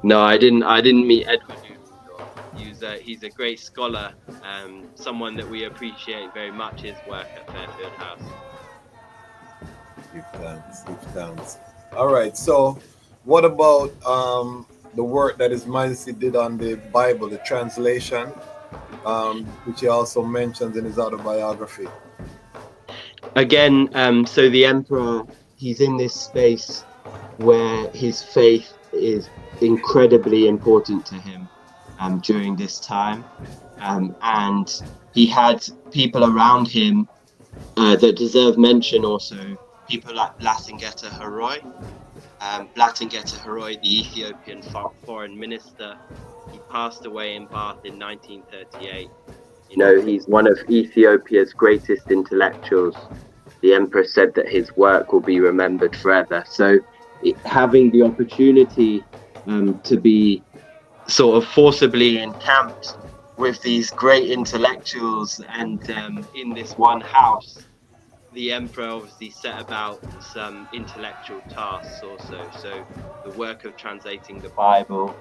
Speaker 4: No, I didn't meet Edward Ullendorf. He was he's a great scholar, someone that we appreciate very much his work at Fairfield House.
Speaker 8: Give thanks. All right, so what about the work that His Majesty did on the Bible, the translation, which he also mentions in his autobiography?
Speaker 4: Again, so the Emperor, he's in this space where his faith is incredibly important to him during this time. And he had people around him that deserve mention also, people like Blatangeta Haroy. Blatangeta Haroy, the Ethiopian foreign minister, he passed away in Bath in 1938. You know, he's one of Ethiopia's greatest intellectuals. The Emperor said that his work will be remembered forever. So having the opportunity to be sort of forcibly encamped with these great intellectuals and in this one house, the Emperor obviously set about some intellectual tasks also. So the work of translating the Bible,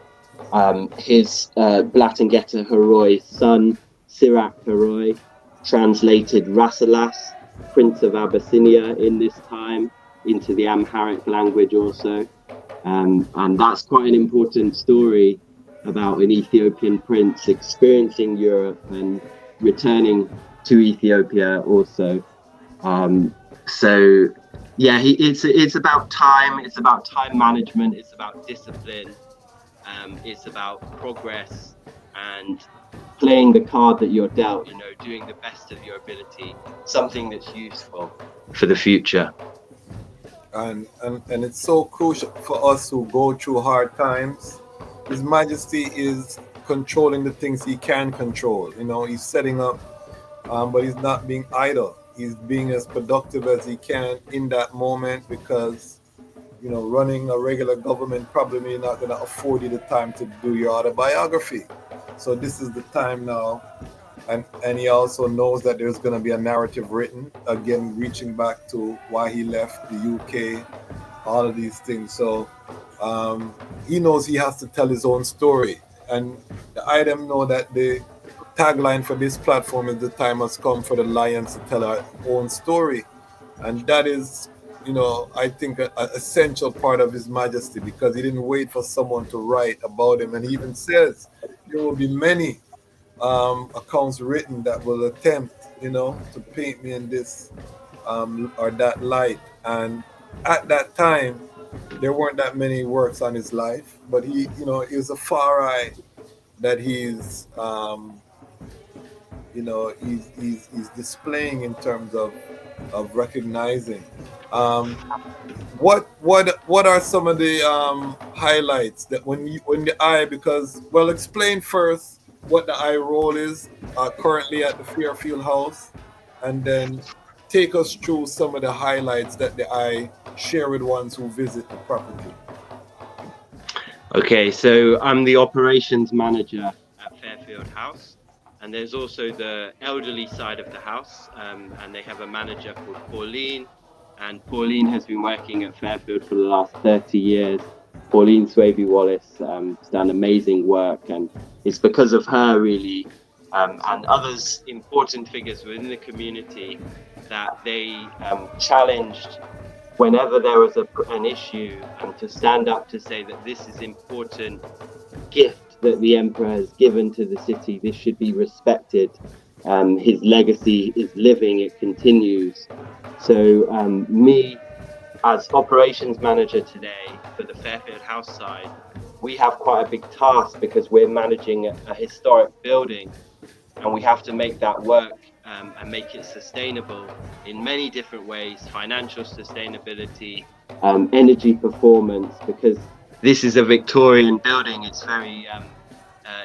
Speaker 4: his Blatangeta Haroy's son, Sirach Haroy, translated Rasselas, Prince of Abyssinia, in this time into the Amharic language also. And that's quite an important story about an Ethiopian prince experiencing Europe and returning to Ethiopia also. So yeah, it's about time, it's about time management, it's about discipline, it's about progress and playing the card that you're dealt, you know, doing the best of your ability, something that's useful for the future.
Speaker 8: And it's so crucial for us who go through hard times. His Majesty is controlling the things he can control. You know, he's setting up, but he's not being idle. He's being as productive as he can in that moment because, you know, running a regular government probably not going to afford you the time to do your autobiography. So this is the time now. And he also knows that there's going to be a narrative written, again, reaching back to why he left the UK, all of these things. So he knows he has to tell his own story. And the item know that the tagline for this platform is "The time has come for the lions to tell our own story." And that is, you know, I think an essential part of His Majesty, because he didn't wait for someone to write about him. And he even says there will be many accounts written that will attempt, you know, to paint me in this or that light. And at that time, there weren't that many works on his life, but he, you know, is a far eye that he's, you know, he's displaying in terms of recognizing. What are some of the highlights that when the eye, because, well, explain first what the eye role is currently at the Fairfield House, and then take us through some of the highlights that the eye share with ones who visit the property.
Speaker 4: Okay, so I'm the operations manager at Fairfield House, and there's also the elderly side of the house, and they have a manager called Pauline, and Pauline has been working at Fairfield for the last 30 years. Pauline Swavey Wallace has done amazing work, and it's because of her really, and others important figures within the community, that they challenged whenever there was an issue, to stand up to say that this is important gift that the Emperor has given to the city. This should be respected. His legacy is living, it continues. So me, as operations manager today for the Fairfield House side, we have quite a big task because we're managing a historic building, and we have to make that work and make it sustainable in many different ways: financial sustainability, energy performance, because this is a Victorian building. It's very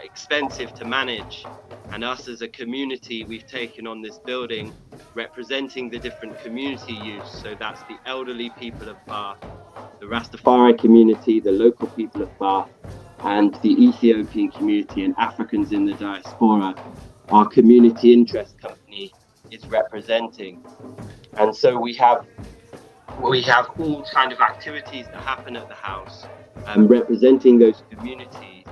Speaker 4: expensive to manage, and us as a community, we've taken on this building representing the different community use. So that's the elderly people of Bath, the Ras Tafari community, the local people of Bath, and the Ethiopian community and Africans in the diaspora. Our community interest company is representing. And so we have all kind of activities that happen at the house, representing those communities.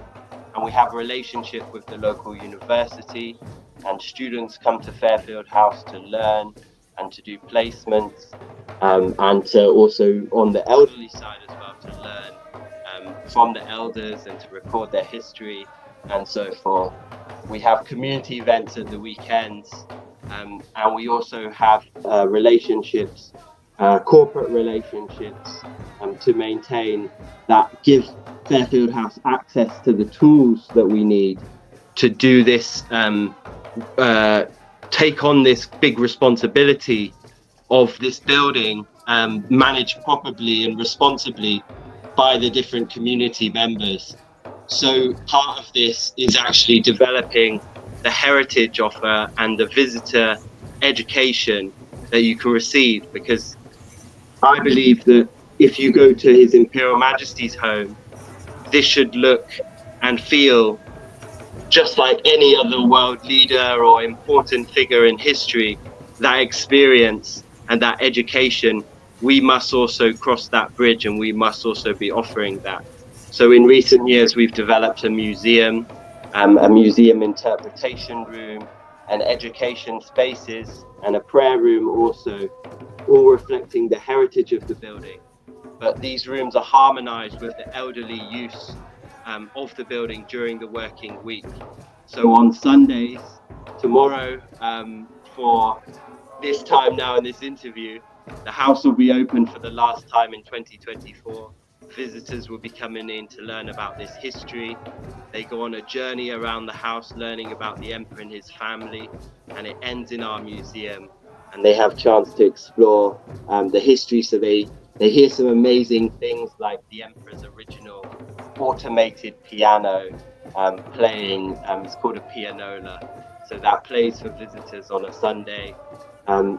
Speaker 4: and we have a relationship with the local university, and students come to Fairfield House to learn and to do placements, and to also on the elderly side as well to learn from the elders and to record their history and so forth. We have community events at the weekends, and we also have relationships, corporate relationships, to maintain that give Fairfield House access to the tools that we need to do this, take on this big responsibility of this building, managed properly and responsibly by the different community members. So part of this is actually developing the heritage offer and the visitor education that you can receive, because I believe that if you go to His Imperial Majesty's home, this should look and feel just like any other world leader or important figure in history. That experience and that education, we must also cross that bridge, and we must also be offering that. So in recent years, we've developed a museum interpretation room, and education spaces, and a prayer room also, all reflecting the heritage of the building. But these rooms are harmonized with the elderly use of the building during the working week. So on Sundays, tomorrow, for this time now in this interview, the house will be open for the last time in 2024. Visitors will be coming in to learn about this history. They go on a journey around the house, learning about the Emperor and his family, and it ends in our museum. And they have a chance to explore the history. So they hear some amazing things like the Emperor's original automated piano playing. It's called a pianola. So that plays for visitors on a Sunday. And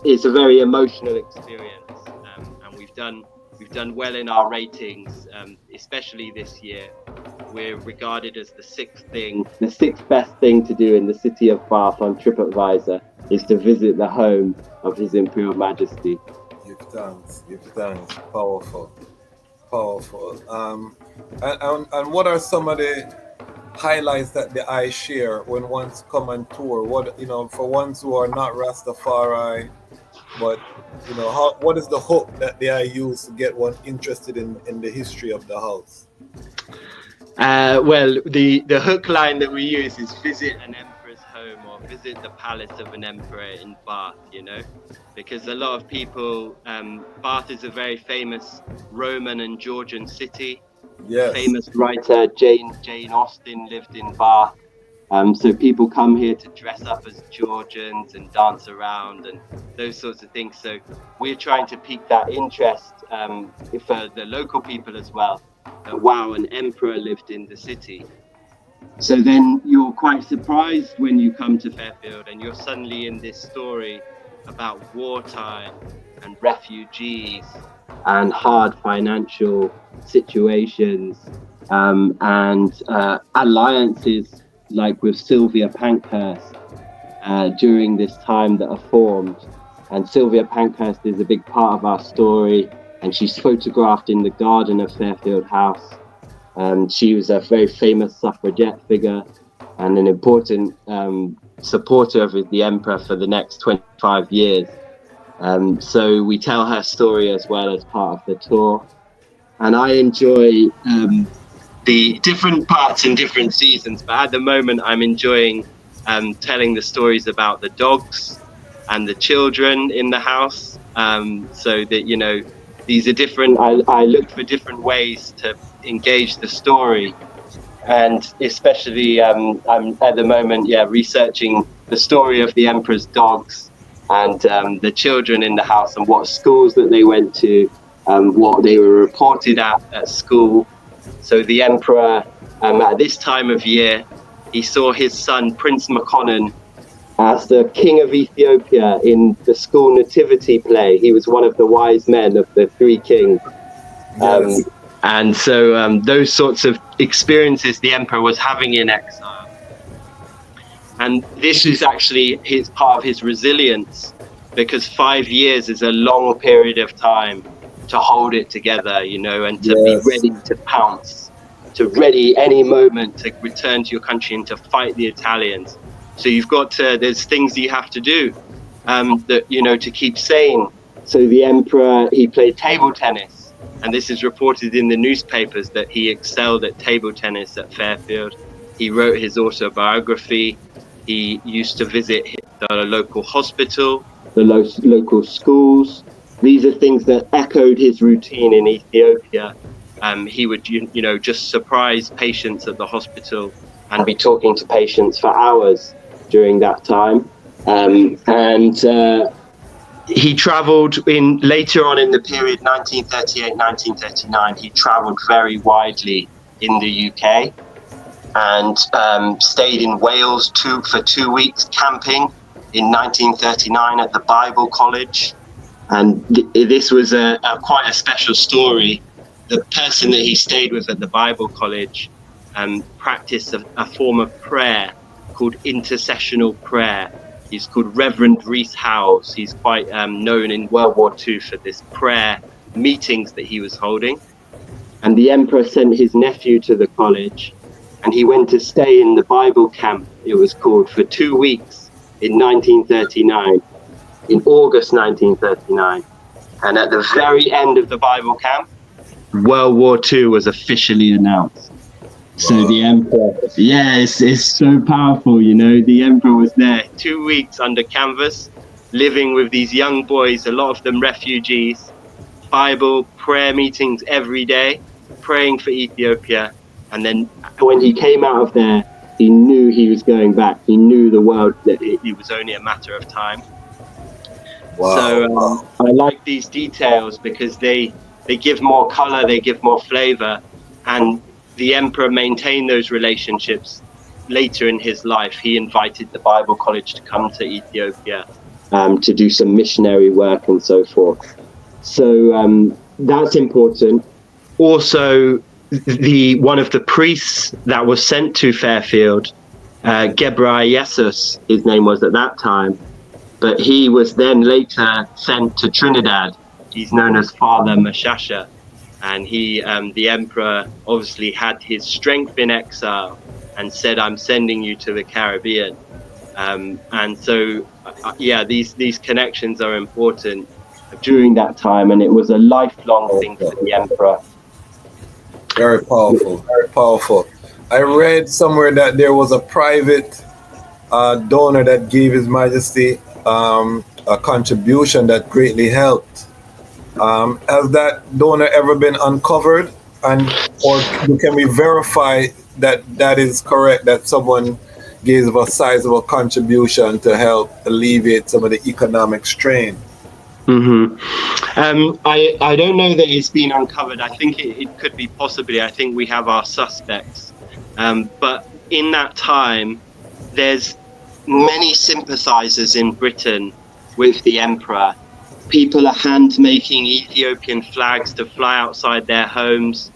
Speaker 4: it's a very emotional experience. And we've done well in our ratings, especially this year. We're regarded as the sixth best thing to do in the city of Bath on TripAdvisor is to visit the home of His Imperial Majesty.
Speaker 8: Give thanks. Powerful. And what are some of the highlights that the eye share when ones come on tour? What, for ones who are not Rastafari, but what is the hook that they use to get one interested in the history of the house?
Speaker 4: Well, the hook line that we use is visit an emperor's home or visit the palace of an emperor in Bath, because a lot of people, Bath is a very famous Roman and Georgian city.
Speaker 8: Yes.
Speaker 4: Famous writer Jane Austen lived in Bath. So people come here to dress up as Georgians and dance around and those sorts of things. So we're trying to pique that interest for the local people as well. Wow, an emperor lived in the city. So then you're quite surprised when you come to Fairfield and you're suddenly in this story about wartime and refugees and hard financial situations, and alliances like with Sylvia Pankhurst during this time that are formed. And Sylvia Pankhurst is a big part of our story, and she's photographed in the garden of Fairfield House. She was a very famous suffragette figure and an important supporter of the emperor for the next 25 years. So we tell her story as well as part of the tour. And I enjoy the different parts in different seasons, but at the moment I'm enjoying telling the stories about the dogs and the children in the house, so that, these are different. I look for different ways to engage the story, and especially I'm at the moment researching the story of the emperor's dogs and the children in the house and what schools that they went to, what they were reported at school. So the emperor, at this time of year, he saw his son Prince Makonnen as the king of Ethiopia in the school nativity play. He was one of the wise men of the three kings.
Speaker 8: Yes.
Speaker 4: And so those sorts of experiences the emperor was having in exile. And this is actually part of his resilience, because 5 years is a long period of time to hold it together, and to be ready to pounce to ready any moment to return to your country and to fight the Italians. So you've got to, there's things you have to do that, you know, to keep sane. So the emperor, he played table tennis, and this is reported in the newspapers that he excelled at table tennis at Fairfield. He wrote his autobiography. He used to visit the local hospital, the local schools. These are things that echoed his routine in Ethiopia. He would, you know, just surprise patients at the hospital and be talking to patients for hours during that time. He traveled in later on in the period 1938, 1939. He traveled very widely in the UK and stayed in Wales for 2 weeks camping in 1939 at the Bible College. And this was quite a special story. The person that he stayed with at the Bible College practiced a form of prayer called intercessional prayer. He's called Reverend Ras Howes. He's quite known in World War II for this prayer meetings that he was holding. And the emperor sent his nephew to the college, and he went to stay in the Bible camp, it was called, for 2 weeks in 1939, in August 1939. And at the very end of the Bible camp, World War II was officially announced. So the emperor, yeah, it's so powerful, you know. The emperor was there 2 weeks under canvas, living with these young boys, a lot of them refugees, Bible, prayer meetings every day, praying for Ethiopia. And then when he came out of there, he knew he was going back. He knew the world, that it was only a matter of time. Wow. So I like these details because they give more color, they give more flavor, and the emperor maintained those relationships later in his life. He invited the Bible College to come to Ethiopia to do some missionary work and so forth. So that's important. Also, one of the priests that was sent to Fairfield, Ghebreyesus, his name was at that time, but he was then later sent to Trinidad. He's known as Father Mashasha. And he, the emperor, obviously had his strength in exile and said, "I'm sending you to the Caribbean." And so, yeah, these connections are important during that time, and it was a lifelong thing for the emperor.
Speaker 8: Very powerful, very powerful. I read somewhere that there was a private donor that gave His Majesty a contribution that greatly helped. Has that donor ever been uncovered, or can we verify that that is correct, that someone gave a sizable contribution to help alleviate some of the economic strain?
Speaker 4: Mm-hmm. I don't know that it's been uncovered. I think it could be possibly. I think we have our suspects. But in that time, there's many sympathizers in Britain with the emperor. People are hand-making Ethiopian flags to fly outside their homes.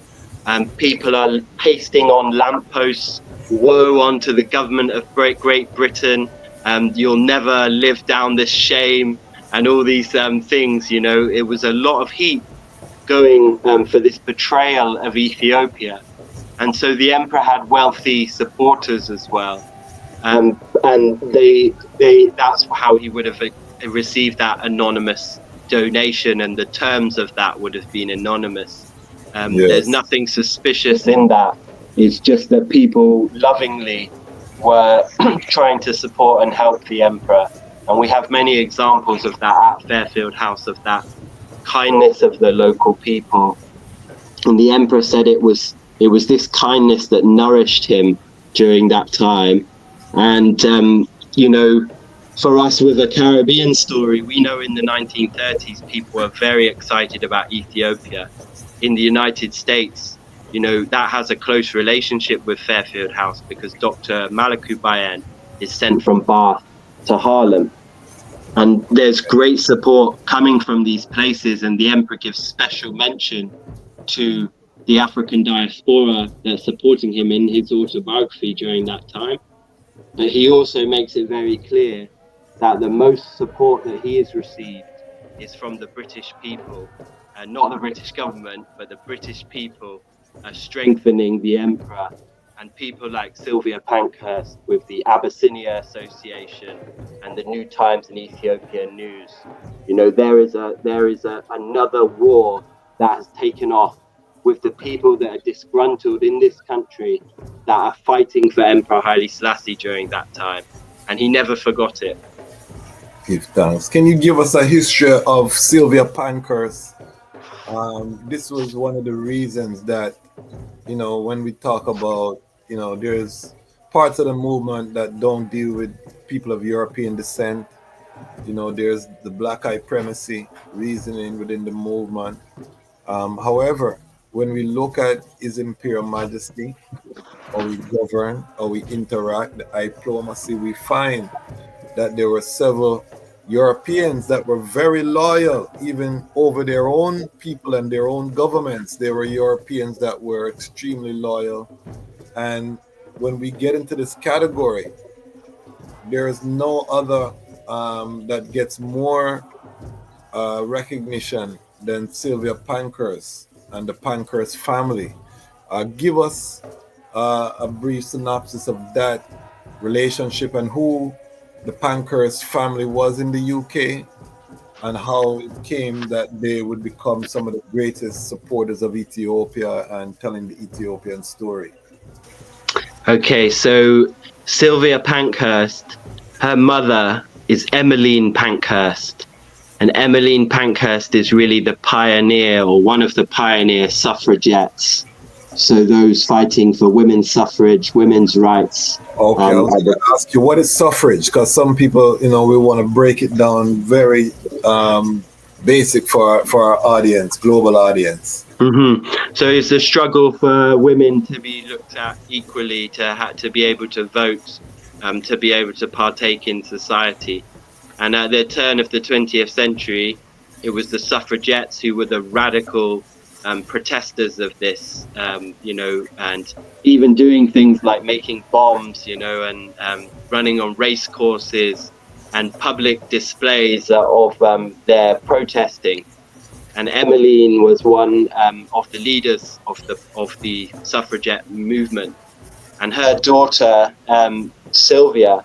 Speaker 4: People are pasting on lampposts, "Woe unto the government of Great Britain. You'll never live down this shame," and all these things. You know, it was a lot of heat going for this betrayal of Ethiopia. And so the emperor had wealthy supporters as well. And that's how he would have received that anonymous donation, and the terms of that would have been anonymous. Yes. There's nothing suspicious in that. It's just that people lovingly were trying to support and help the emperor. And we have many examples of that at Fairfield House, of that kindness of the local people. And the emperor said it was this kindness that nourished him during that time. And, you know, for us with a Caribbean story, we know in the 1930s, people were very excited about Ethiopia. In the United States, you know, that has a close relationship with Fairfield House because Dr. Malaku Bayen is sent from Bath to Harlem. And there's great support coming from these places, and the emperor gives special mention to the African diaspora that's supporting him in his autobiography during that time. But he also makes it very clear that the most support that he has received is from the British people, and not the British government, but the British people strengthening the emperor, and people like Sylvia Pankhurst with the Abyssinia Association and the New Times and Ethiopian News. You know, there is another war that has taken off with the people that are disgruntled in this country that are fighting for Emperor Haile Selassie during that time. And he never forgot it.
Speaker 8: Give thanks. Can you give us a history of Sylvia Pankhurst? This was one of the reasons that, you know, when we talk about, you know, there's parts of the movement that don't deal with people of European descent. You know, there's the black eye primacy reasoning within the movement. However, when we look at His Imperial Majesty, or we govern, or we interact, the diplomacy, we find that there were several Europeans that were very loyal, even over their own people and their own governments. There were Europeans that were extremely loyal. And when we get into this category, there is no other that gets more recognition than Sylvia Pankhurst and the Pankhurst family. Give us a brief synopsis of that relationship and who the Pankhurst family was in the UK, and how it came that they would become some of the greatest supporters of Ethiopia and telling the Ethiopian story.
Speaker 4: Okay, so Sylvia Pankhurst, her mother is Emmeline Pankhurst. And Emmeline Pankhurst is really the pioneer, or one of the pioneer suffragettes. So those fighting for women's suffrage, women's rights.
Speaker 8: Okay, I was going to ask you, what is suffrage? Because some people, you know, we want to break it down very basic for our audience, global audience.
Speaker 4: Mm-hmm. So it's a struggle for women to be looked at equally, to be able to vote, to be able to partake in society. And at the turn of the 20th century, it was the suffragettes who were the radical protesters of this, you know, and even doing things like making bombs, you know, and running on race courses and public displays of their protesting. And Emmeline was one of the leaders of the suffragette movement, and her daughter Sylvia,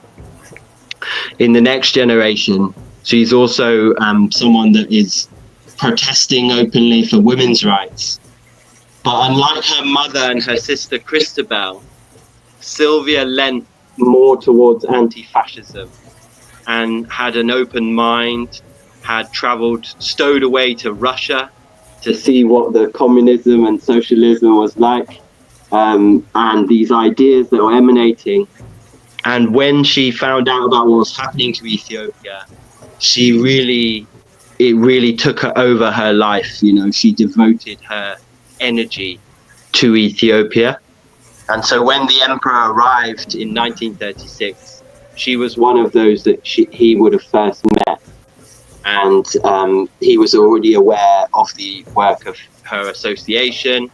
Speaker 4: in the next generation, she's also someone that is protesting openly for women's rights. But unlike her mother and her sister Christabel, Sylvia leant more towards anti-fascism and had an open mind, had stowed away to Russia to see what the communism and socialism was like, and these ideas that were emanating. And when she found out about what was happening to Ethiopia, it really took her over her life. You know, she devoted her energy to Ethiopia. And so when the emperor arrived in 1936, she was one of those that he would have first met. And he was already aware of the work of her association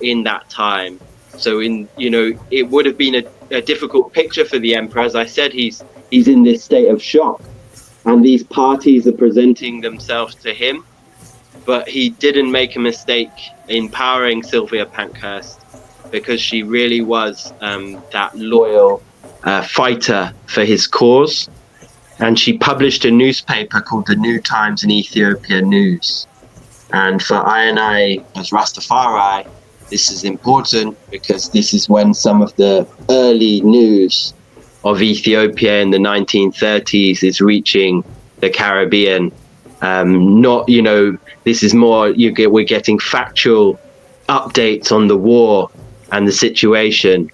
Speaker 4: in that time. So it would have been a difficult picture for the emperor. As I said, he's in this state of shock, and these parties are presenting themselves to him. But he didn't make a mistake empowering Sylvia Pankhurst, because she really was that loyal fighter for his cause. And she published a newspaper called the New Times and Ethiopian News. And for I as Ras Tafari, this is important because this is when some of the early news of Ethiopia in the 1930s is reaching the Caribbean. This is more, we're getting factual updates on the war and the situation.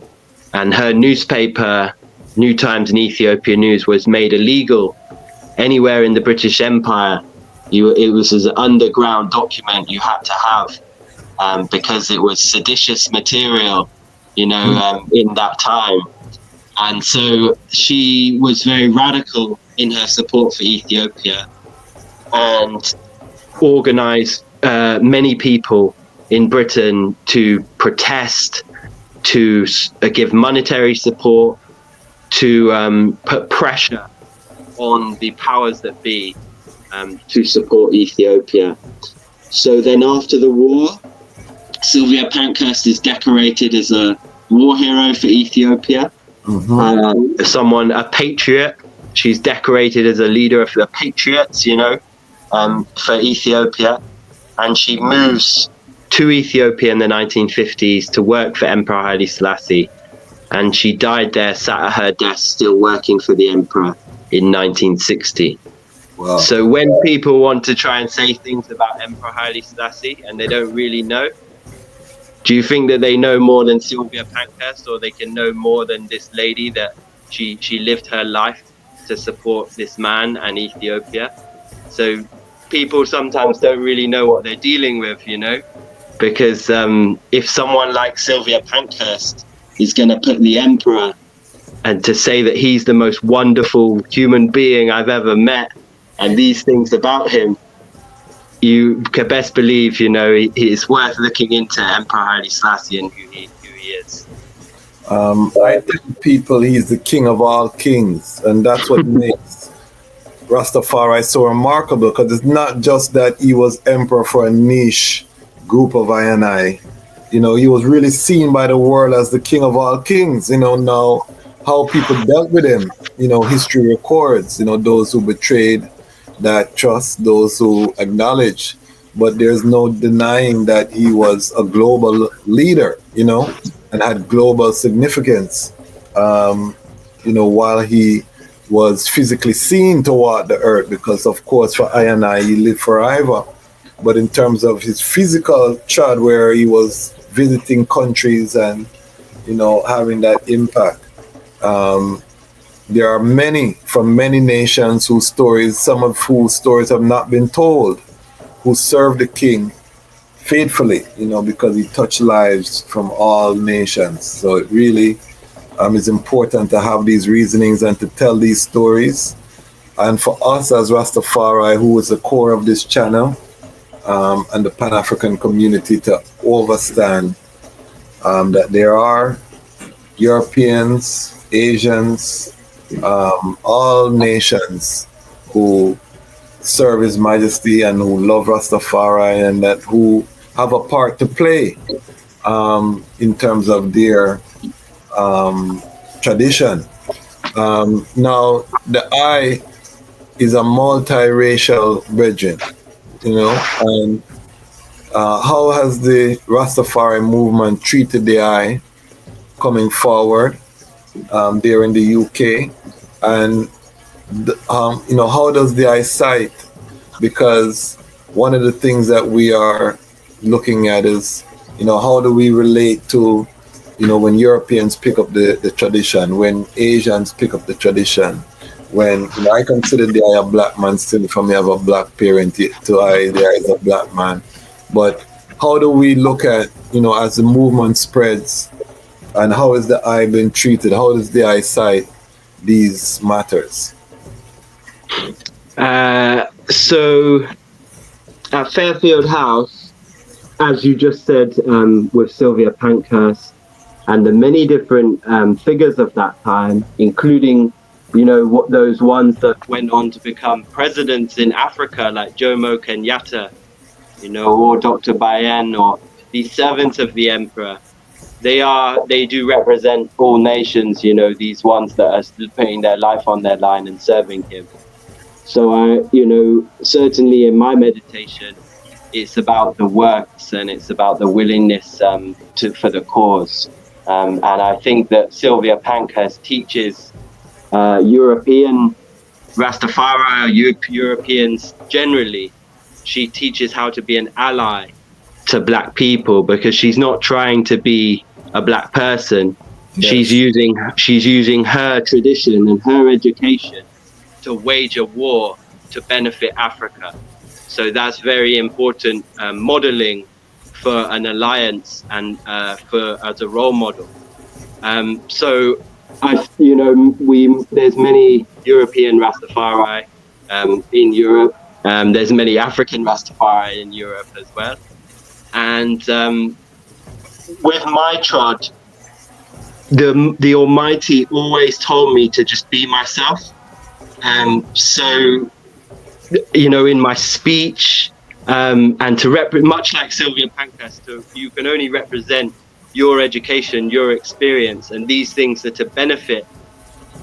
Speaker 4: And her newspaper, New Times and Ethiopian News, was made illegal anywhere in the British Empire. It was an underground document you had to have, because it was seditious material, in that time. And so she was very radical in her support for Ethiopia and organized many people in Britain to protest, to give monetary support, to put pressure on the powers that be to support Ethiopia. So then after the war, Sylvia Pankhurst is decorated as a war hero for Ethiopia. A patriot. She's decorated as a leader of the patriots, for Ethiopia. And she moves to Ethiopia in the 1950s to work for Emperor Haile Selassie. And she died there, sat at her desk, still working for the emperor in 1960.
Speaker 8: Wow.
Speaker 4: So when people want to try and say things about Emperor Haile Selassie and they don't really know, do you think that they know more than Sylvia Pankhurst, or they can know more than this lady that she lived her life to support this man and Ethiopia? So people sometimes don't really know what they're dealing with, because if someone like Sylvia Pankhurst is going to put the emperor and to say that he's the most wonderful human being I've ever met and these things about him, you can best believe, it's worth looking into Emperor Haile Selassie and who he is.
Speaker 8: I tell people he's the king of all kings, and that's what makes Rastafari so remarkable, because it's not just that he was emperor for a niche group of I. He was really seen by the world as the king of all kings. Now how people dealt with him, history records, those who betrayed that trust, those who acknowledge, but there's no denying that he was a global leader, and had global significance, while he was physically seen to walk the earth, because of course for I, he lived forever. But in terms of his physical chart, where he was visiting countries and, having that impact, there are many from many nations some of whose stories have not been told, who served the king faithfully, because he touched lives from all nations. So it really is important to have these reasonings and to tell these stories. And for us as Rastafari, who is the core of this channel, and the Pan-African community, to understand that there are Europeans, Asians, all nations who serve His Majesty and who love Rastafari, and that who have a part to play in terms of their tradition. Now, the I is a multiracial brethren, and how has the Rastafari movement treated the I coming forward there in the UK, and how does the I cite? Because one of the things that we are looking at is, how do we relate to, when Europeans pick up the tradition, when Asians pick up the tradition, when I consider the I a black man, still for me I have a black parent, to I the I is a black man. But how do we look at, as the movement spreads, and how is the I being treated? How does the I cite these matters?
Speaker 4: So at Fairfield House, as you just said, with Sylvia Pankhurst and the many different figures of that time, including, what those ones that went on to become presidents in Africa, like Jomo Kenyatta, or Dr. Bayen, or these servants of the emperor. They do represent all nations, these ones that are putting their life on their line and serving him. So certainly in my meditation, it's about the works and it's about the willingness for the cause. And I think that Sylvia Pankhurst teaches European Rastafari, Europeans generally. She teaches how to be an ally to black people, because she's not trying to be a black person. Yes. She's using her tradition and her education to wage a war to benefit Africa. So that's very important modeling for an alliance and as a role model. So there's many European Rastafari in Europe. There's many African Rastafari in Europe as well. And with my trod, the Almighty always told me to just be myself. So, in my speech, And to much like Sylvia Pankhurst, you can only represent your education, your experience, and these things are to benefit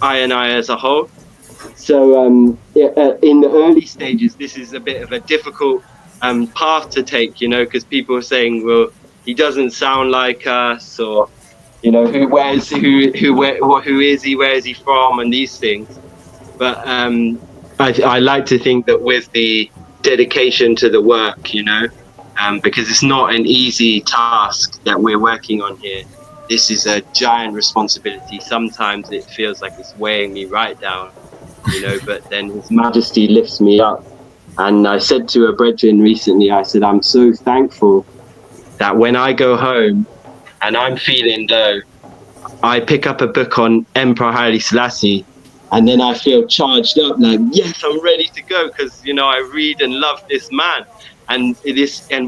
Speaker 4: I as a whole. So in the early stages, this is a bit of a difficult path to take, you know, because people are saying, well, he doesn't sound like us, or, you know, who is he, where is he from, and these things. But I like to think that with the dedication to the work, you know, because it's not an easy task that we're working on here. This is a giant responsibility. Sometimes it feels like it's weighing me right down, you know, but then His Majesty lifts me up. And I said to a brethren recently, I said, I'm so thankful that when I go home and I'm feeling low, I pick up a book on Emperor Haile Selassie, and then I feel charged up, like, yes, I'm ready to go, because, you know, I read and love this man and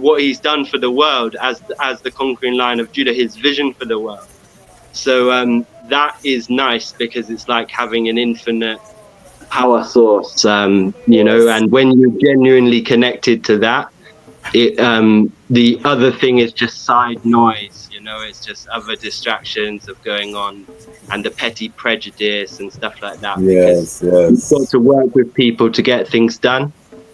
Speaker 4: what he's done for the world as the conquering Lion of Judah, his vision for the world. So that is nice, because it's like having an infinite power source, you know, and when you're genuinely connected to that, the other thing is just side noise, you know, it's just other distractions of going on and the petty prejudice and stuff like that.
Speaker 8: Yes, yes.
Speaker 4: You've got to work with people to get things done.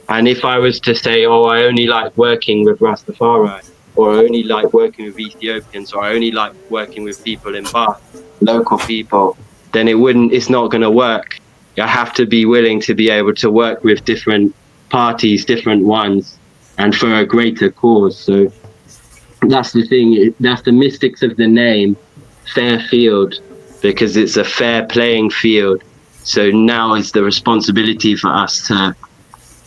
Speaker 4: And if I was to say, oh, I only like working with Ras Tafari, or I only like working with Ethiopians, or I only like working with people in Bath, local people, then it's not going to work. I have to be willing to be able to work with different parties, different ones, and for a greater cause. So that's the thing. That's the mystics of the name, Fairfield, because it's a fair playing field. So now is the responsibility for us to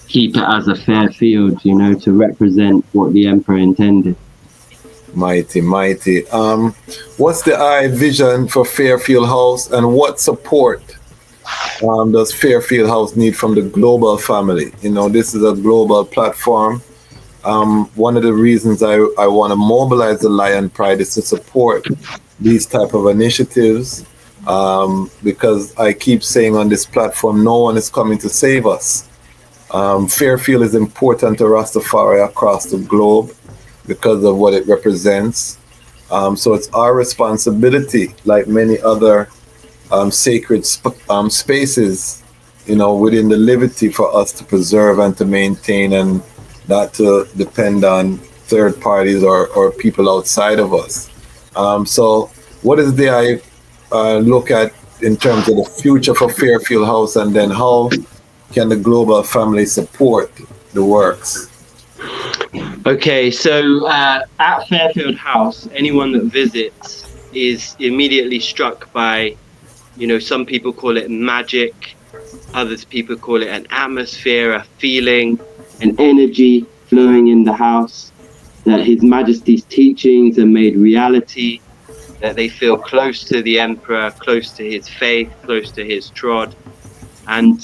Speaker 4: keep it as a fair field, you know, to represent what the Emperor intended.
Speaker 8: Mighty, mighty. What's the vision for Fairfield House, and what support does Fairfield House need from the global family? You know, this is a global platform. One of the reasons I want to mobilize the Lion Pride is to support these type of initiatives, because I keep saying on this platform, no one is coming to save us. Fairfield is important to Rastafari across the globe because of what it represents. So it's our responsibility, like many other sacred spaces, you know, within the liberty, for us to preserve and to maintain, and not to depend on third parties or people outside of us. So what is the look at in terms of the future for Fairfield House, and then how can the global family support the works?
Speaker 4: Okay, so at Fairfield House, anyone that visits is immediately struck by, you know, some people call it magic, others people call it an atmosphere, a feeling, an energy flowing in the house, that His Majesty's teachings are made reality, that they feel close to the Emperor, close to his faith, close to his trod. And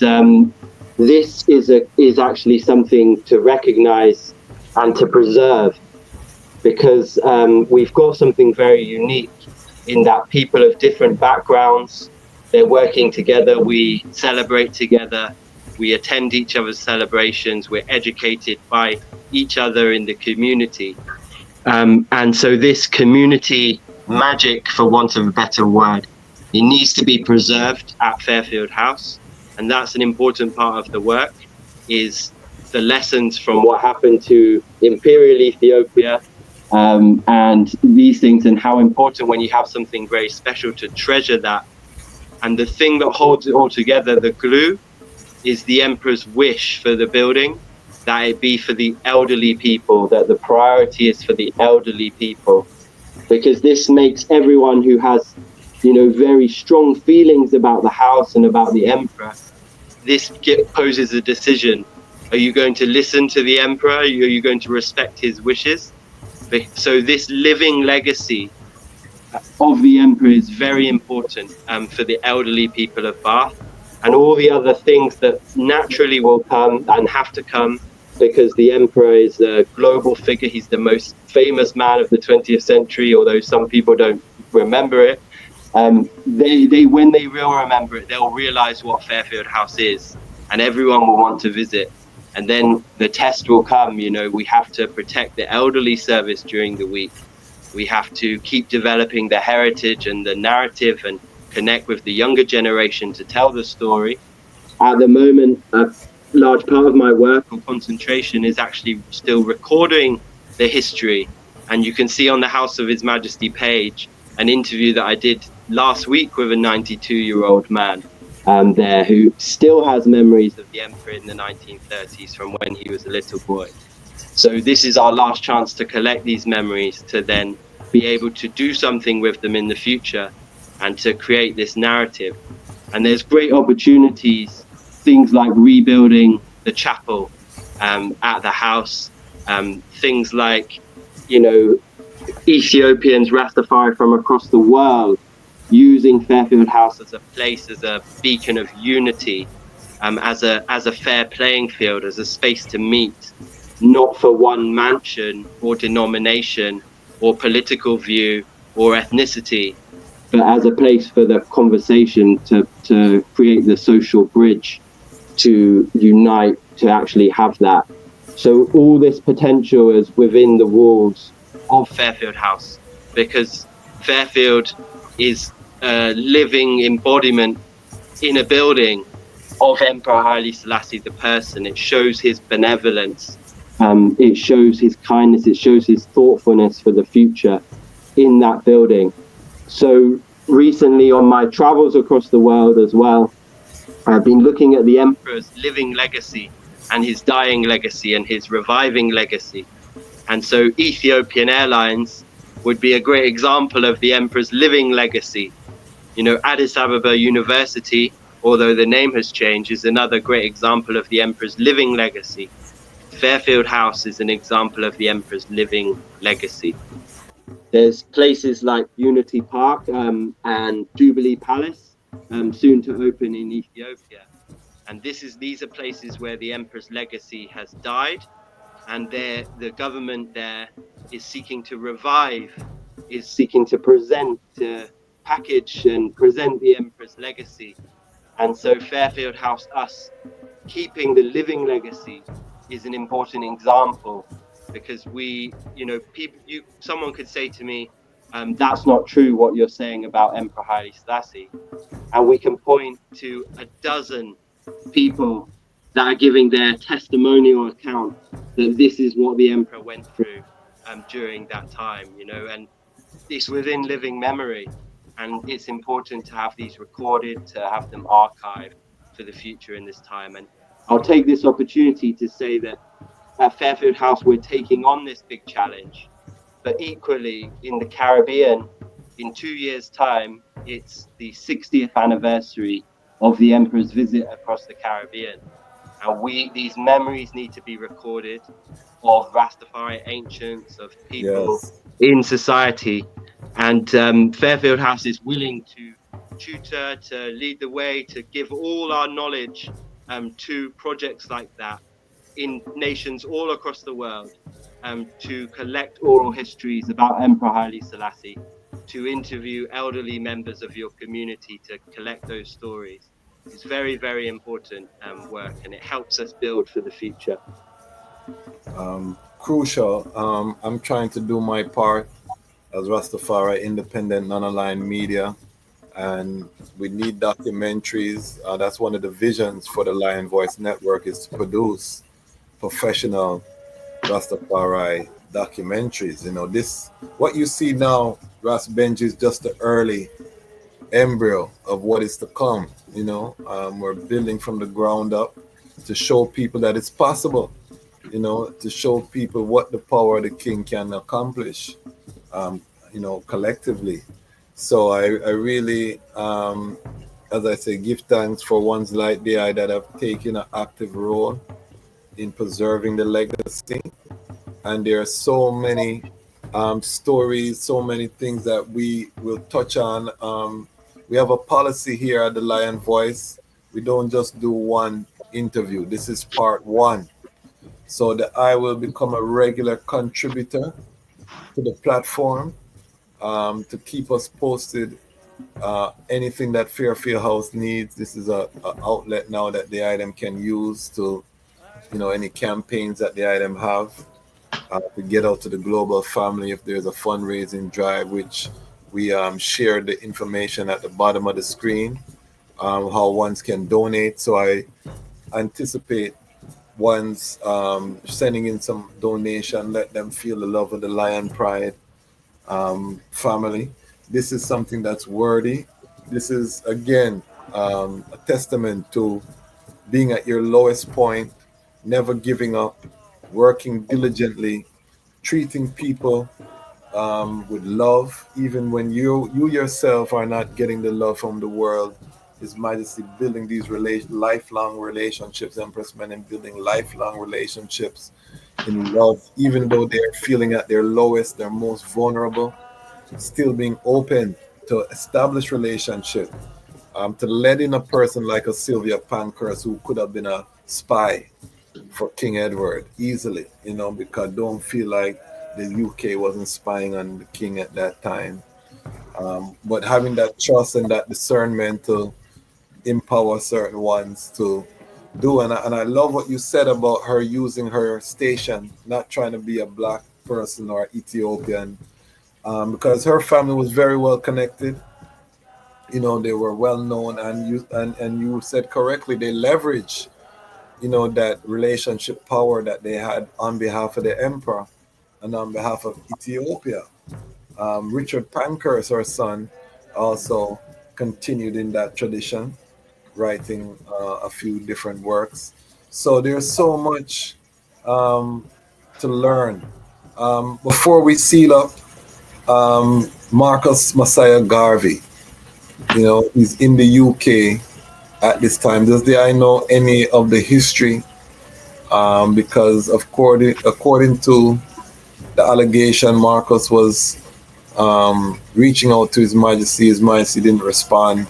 Speaker 4: this is actually something to recognize and to preserve, because we've got something very unique in that people of different backgrounds, they're working together, we celebrate together, we attend each other's celebrations, we're educated by each other in the community. And so this community magic, for want of a better word, it needs to be preserved at Fairfield House. And that's an important part of the work, is the lessons from what happened to Imperial Ethiopia, and these things, and how important when you have something very special to treasure that. And the thing that holds it all together, the glue, is the Emperor's wish for the building, that it be for the elderly people, that the priority is for the elderly people. Because this makes everyone who has, you know, very strong feelings about the house and about the Emperor, this poses a decision. Are you going to listen to the Emperor? Are you going to respect his wishes? So this living legacy of the Emperor is very important for the elderly people of Bath, and all the other things that naturally will come and have to come, because the Emperor is a global figure. He's the most famous man of the 20th century, although some people don't remember it. When they will remember it, they'll realize what Fairfield House is, and everyone will want to visit. And then the test will come. We have to protect the elderly service during the week. We have to keep developing the heritage and the narrative and connect with the younger generation to tell the story. At the moment, a large part of my work or concentration is actually still recording the history. And you can see on the House of His Majesty page an interview that I did last week with a 92-year-old man there who still has memories of the emperor in the 1930s from when he was a little boy. So this is our last chance to collect these memories, to then be able to do something with them in the future and to create this narrative. And there's great opportunities, things like rebuilding the chapel at the house, things like, Ethiopians, Ras Tafari from across the world, using Fairfield House as a place, as a beacon of unity, as a fair playing field, as a space to meet, not for one mansion or denomination or political view or ethnicity, but as a place for the conversation, to create the social bridge, to unite, to actually have that. So all this potential is within the walls of Fairfield House, because Fairfield is a living embodiment in a building of Emperor Haile Selassie the person. It shows his benevolence, it shows his kindness, it shows his thoughtfulness for the future in that building. So recently on my travels across the world as well, I've been looking at the emperor's living legacy and his dying legacy and his reviving legacy. And so Ethiopian Airlines would be a great example of the emperor's living legacy. Addis Ababa University, although the name has changed, is another great example of the emperor's living legacy. Fairfield House is an example of the emperor's living legacy. There's places like Unity Park and Jubilee Palace, soon to open in Ethiopia. And these are places where the emperor's legacy has died, and the government there is seeking to revive, is seeking to present, package and present the emperor's legacy. And so Fairfield House, us keeping the living legacy, is an important example, because someone could say to me, that's not true what you're saying about Emperor Haile Selassie. And we can point to a dozen people that are giving their testimonial account that this is what the emperor went through during that time, and it's within living memory. And it's important to have these recorded, to have them archived for the future in this time. And I'll take this opportunity to say that at Fairfield House, we're taking on this big challenge. But equally, in the Caribbean, in 2 years' time, it's the 60th anniversary of the Emperor's visit across the Caribbean. And these memories need to be recorded of Ras Tafari ancients, of people in society. And Fairfield House is willing to tutor, to lead the way, to give all our knowledge to projects like that in nations all across the world, to collect oral histories about Emperor Haile Selassie, to interview elderly members of your community, to collect those stories. It's very, very important work, and it helps us build for the future.
Speaker 8: Crucial. I'm trying to do my part as Ras Tafari, independent, non-aligned media, and we need documentaries. That's one of the visions for the Lion Voice Network, is to produce professional Ras Tafari documentaries. This, what you see now, Ras Benji, is just the early embryo of what is to come. We're building from the ground up to show people that it's possible, to show people what the power of the king can accomplish, collectively. So I really, as I say, give thanks for ones like the I that have taken an active role in preserving the legacy. And there are so many stories, so many things that we will touch on. We have a policy here at the Lion Voice. We don't just do one interview. This is part one. So that I will become a regular contributor to the platform, to keep us posted. Anything that Fairfield House needs, this is a outlet now that the item can use to any campaigns that the I.M have to get out to the global family. If there's a fundraising drive, which we share the information at the bottom of the screen, how ones can donate. So I anticipate ones sending in some donation, let them feel the love of the Lion Pride family. This is something that's worthy. This is, again, a testament to being at your lowest point, never giving up, working diligently, treating people with love, even when you yourself are not getting the love from the world. His Majesty building these lifelong relationships, Empress Menen building lifelong relationships in love, even though they're feeling at their lowest, their most vulnerable, still being open to establish relationship, to let in a person like a Sylvia Pankhurst who could have been a spy for King Edward easily, because don't feel like the UK wasn't spying on the king at that time. But having that trust and that discernment to empower certain ones to do. And I love what you said about her using her station, not trying to be a black person or Ethiopian, because her family was very well connected. They were well known, and you said correctly, they leverage that relationship power that they had on behalf of the emperor and on behalf of Ethiopia. Richard Pankhurst, her son, also continued in that tradition, writing a few different works. So there's so much to learn. Before we seal up, Marcus Messiah Garvey, he's in the UK at this time. Does the I know any of the history? Because according to the allegation, Marcus was reaching out to His Majesty. His Majesty didn't respond,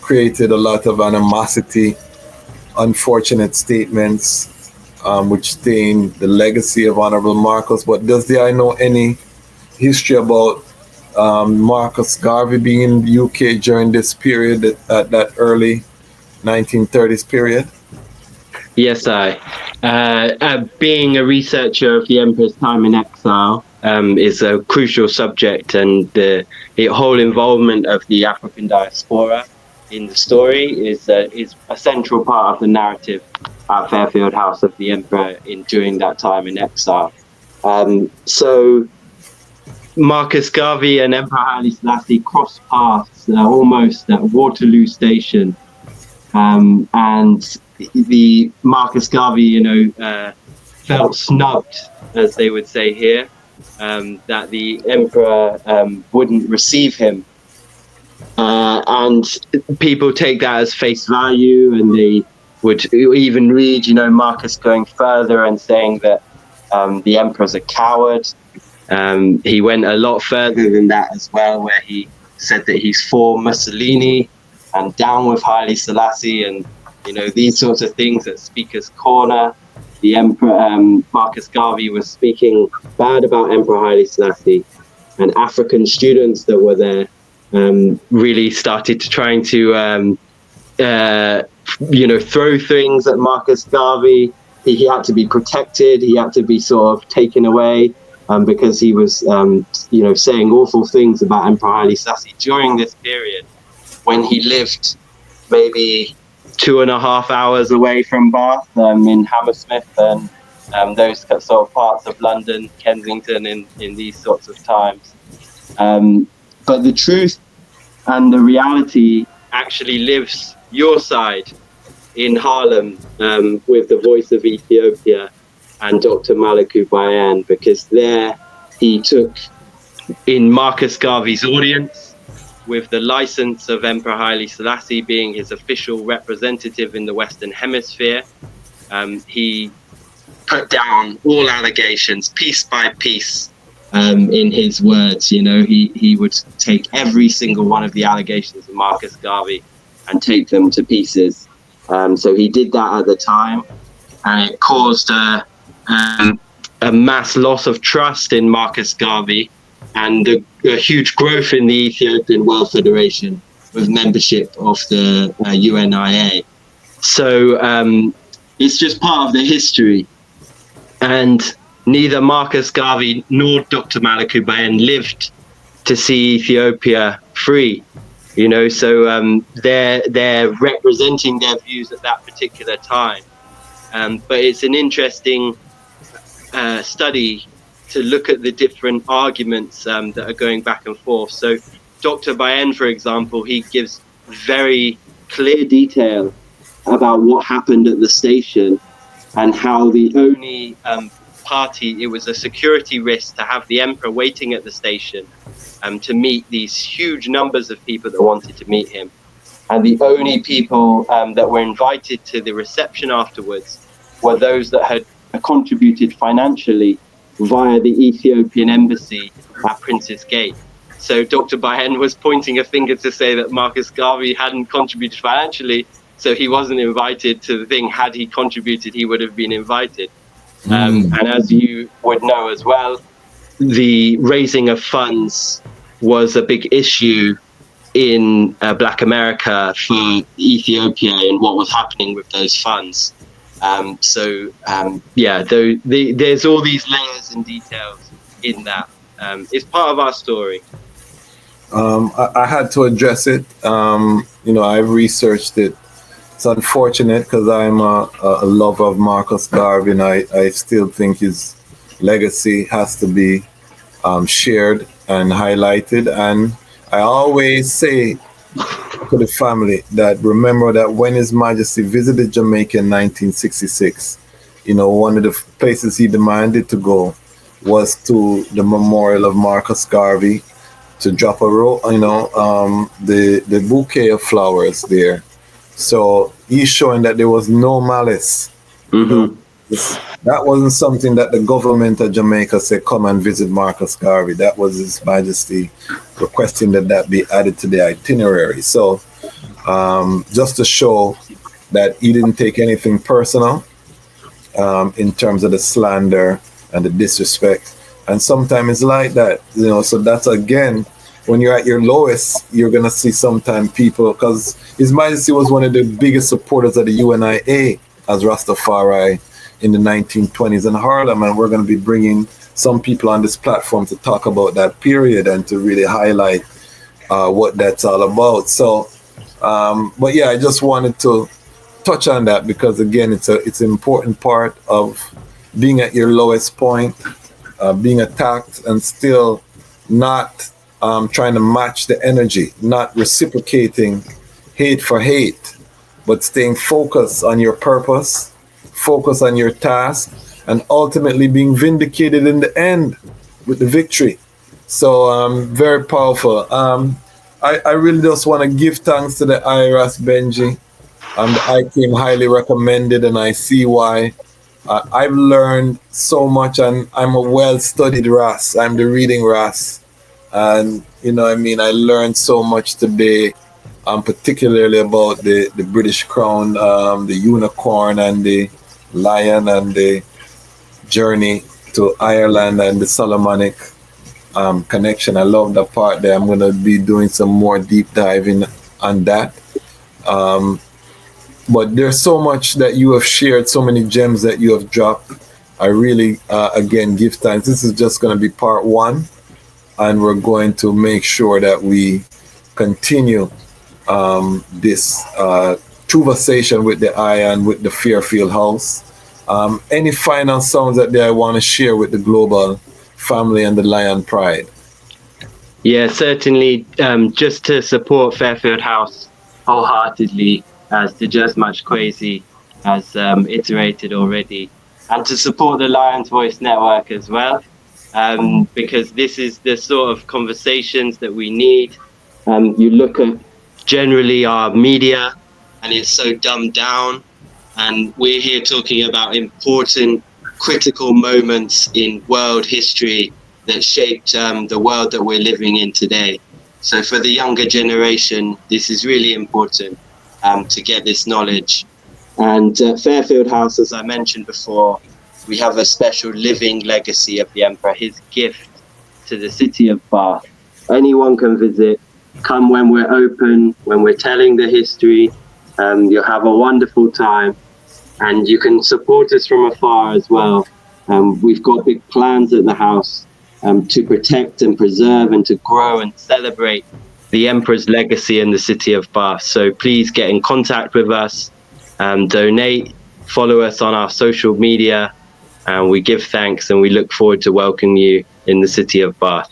Speaker 8: created a lot of animosity, unfortunate statements, which stained the legacy of Honorable Marcus. But does the I know any history about Marcus Garvey being in the UK during this period, at that early 1930s period?
Speaker 4: Yes, being a researcher of the Emperor's time in exile is a crucial subject, and the whole involvement of the African diaspora in the story is a central part of the narrative at Fairfield House of the Emperor during that time in exile. So Marcus Garvey and Emperor Haile Selassie crossed paths almost at Waterloo Station, and the Marcus Garvey, felt snubbed, as they would say here, that the emperor wouldn't receive him, and people take that as face value, and they would even read, Marcus going further and saying that the emperor's a coward. He went a lot further than that as well, where he said that he's for Mussolini and down with Haile Selassie, and these sorts of things at Speaker's Corner. The Emperor Marcus Garvey was speaking bad about Emperor Haile Selassie, and African students that were there really started to trying to throw things at Marcus Garvey. He had to be protected. He had to be sort of taken away because he was saying awful things about Emperor Haile Selassie during this period when he lived maybe 2.5 hours away from Bath, in Hammersmith and those sort of parts of London, Kensington, in these sorts of times. But the truth and the reality actually lives your side in Harlem, with the Voice of Ethiopia and Dr. Malaku Bayan, because there he took in Marcus Garvey's audience, with the license of Emperor Haile Selassie being his official representative in the Western Hemisphere. He put down all allegations piece by piece, in his words. He would take every single one of the allegations of Marcus Garvey and take them to pieces. So he did that at the time, and it caused a mass loss of trust in Marcus Garvey, and a huge growth in the Ethiopian World Federation with membership of the UNIA. So it's just part of the history. And neither Marcus Garvey nor Dr. Malachi Bayen lived to see Ethiopia free, you know, so they're representing their views at that particular time. But it's an interesting study to look at the different arguments that are going back and forth. So Dr. Bayen, for example, he gives very clear detail about what happened at the station and how the only party, it was a security risk to have the emperor waiting at the station to meet these huge numbers of people that wanted to meet him. And the only people that were invited to the reception afterwards were those that had contributed financially via the Ethiopian embassy at Prince's Gate. So Dr. Bayen was pointing a finger to say that Marcus Garvey hadn't contributed financially, so he wasn't invited to the thing. Had he contributed, he would have been invited. And as you would know as well, the raising of funds was a big issue in Black America for Ethiopia and what was happening with those funds. There's all these layers and details in that. It's part of our story.
Speaker 8: I had to address it. I've researched it. It's unfortunate because I'm a lover of Marcus Garvey, and I still think his legacy has to be shared and highlighted. And I always say to the family that remember that when His Majesty visited Jamaica in 1966, one of the places he demanded to go was to the memorial of Marcus Garvey to drop the bouquet of flowers there. So he's showing that there was no malice.
Speaker 4: Mm-hmm.
Speaker 8: That wasn't something that the government of Jamaica said, come and visit Marcus Garvey. That was His Majesty requesting that be added to the itinerary. So just to show that he didn't take anything personal in terms of the slander and the disrespect. And sometimes it's like that, so that's again, when you're at your lowest, you're going to see sometimes people, because His Majesty was one of the biggest supporters of the UNIA as Ras Tafari in the 1920s in Harlem, and we're going to be bringing some people on this platform to talk about that period and to really highlight what that's all about. So, but yeah, I just wanted to touch on that because again, it's an important part of being at your lowest point, being attacked and still not trying to match the energy, not reciprocating hate for hate, but staying focused on your purpose, focus on your task, and ultimately being vindicated in the end with the victory. So very powerful. I really just want to give thanks to the Ras Benji. The H.I.M highly recommended, and I see why. I've learned so much, and I'm a well-studied Ras. I'm the reading Ras. And, I learned so much today, particularly about the British crown, the unicorn and the lion and the journey to Ireland and the Solomonic connection. I love that part there. I'm going to be doing some more deep diving on that. But there's so much that you have shared, so many gems that you have dropped. I really, again, give thanks. This is just going to be part one, and we're going to make sure that we continue this conversation with the I and with the Fairfield House. Any final sounds that I want to share with the global family and the Lion Pride?
Speaker 4: Yeah, certainly. Just to support Fairfield House wholeheartedly, as the Just Much Crazy has iterated already, and to support the Lion's Voice Network as well, because this is the sort of conversations that we need. You look at generally our media, and it's so dumbed down, and we're here talking about important, critical moments in world history that shaped the world that we're living in today. So for the younger generation, this is really important. To get this knowledge. And Fairfield House, as I mentioned before, we have a special living legacy of the Emperor, his gift to the city of Bath. Anyone can visit, come when we're open, when we're telling the history. You'll have a wonderful time. And you can support us from afar as well. We've got big plans at the house to protect and preserve and to grow and celebrate the Emperor's legacy in the city of Bath. So please get in contact with us, donate, follow us on our social media, and we give thanks and we look forward to welcoming you in the city of Bath.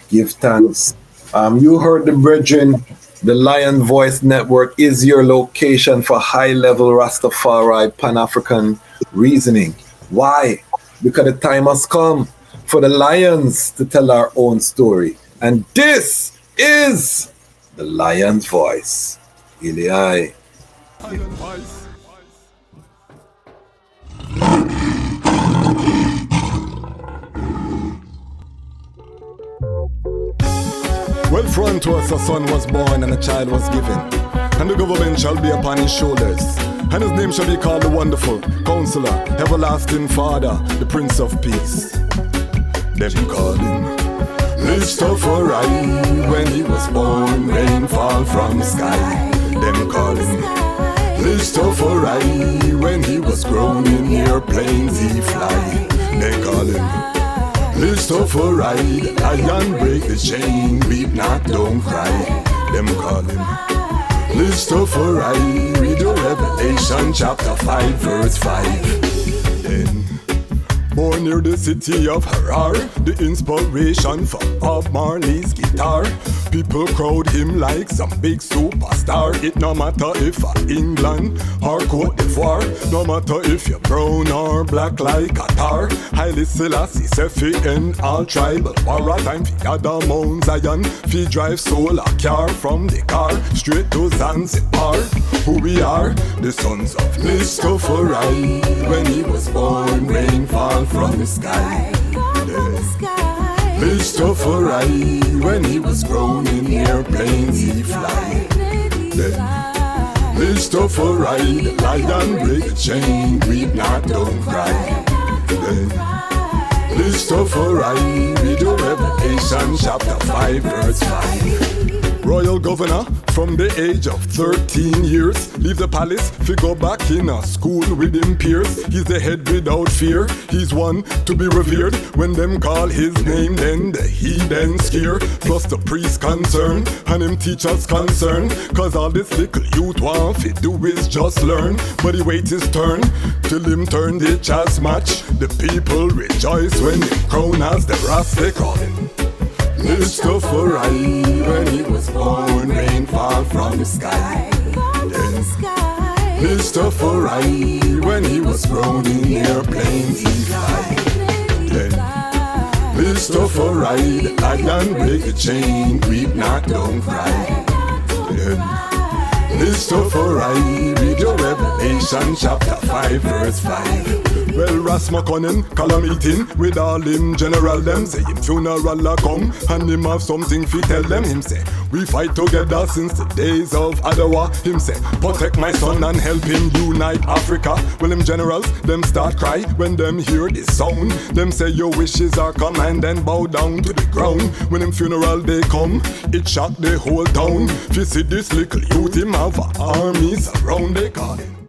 Speaker 8: Give thanks. You heard the brethren. The Lion Voice Network is your location for high-level Rastafari Pan-African reasoning. Why? Because the time has come for the Lions to tell our own story. And this is the Lion's Voice. Ilai.
Speaker 3: Well, for unto us a son was born and a child was given, and the government shall be upon his shoulders, and his name shall be called the Wonderful Counselor, Everlasting Father, the Prince of Peace. Them call him Tafari. When he was born, rain fall from the sky. Them call him Tafari. When he was grown, in airplanes he fly. They call him Tafari. Lion break the chain, weep not, don't cry. Them call him Tafari. Read the Revelation chapter 5 verse 5. Then born near the city of Harar, the inspiration for Bob Marley's guitar. People crowd him like some big superstar. It no matter if England or Cote d'Ivoire, no matter if you're brown or black like Qatar. Haile Selassie Sefi and all tribal war. Time fi gather Mount Zion, fi drive solar car from the car straight to Zanzibar. Who we are, the sons of Tafari. When he was born, rain fall from the sky. Tafari. When he was grown, in airplanes he fly. Tafari. The lion break the chain, weep not, don't cry. Tafari. Read the Revelation chapter 5 verse 5. Royal governor from the age of 13 years. Leave the palace, fi go back in a school with him peers. He's the head without fear, he's one to be revered. When them call his name, then the heathen scare. Plus the priest concerned, and him teachers concerned. Cause all this little youth want fi do is just learn. But he wait his turn, till him turn the chess match. The people rejoice when him crown as the Ras they call him Tafari. When he was born, rain fall from the sky. Then Tafari. When he was grown, in airplanes he fly. Then Tafari. The lion break the chain, weep not, don't cry. Then Tafari. Read your Revelation chapter 5 verse 5. Well, Ras McConnell call a meeting with all him general them. Say him funeral a come and him have something fi tell them. Him say, we fight together since the days of Adawa. Him say, protect my son and help him unite Africa. Well, them generals, them start cry when them hear this sound. Them say your wishes are come and then bow down to the ground. When him funeral they come, it shock the whole town. Fi see this little youth, him have a army surround, they call him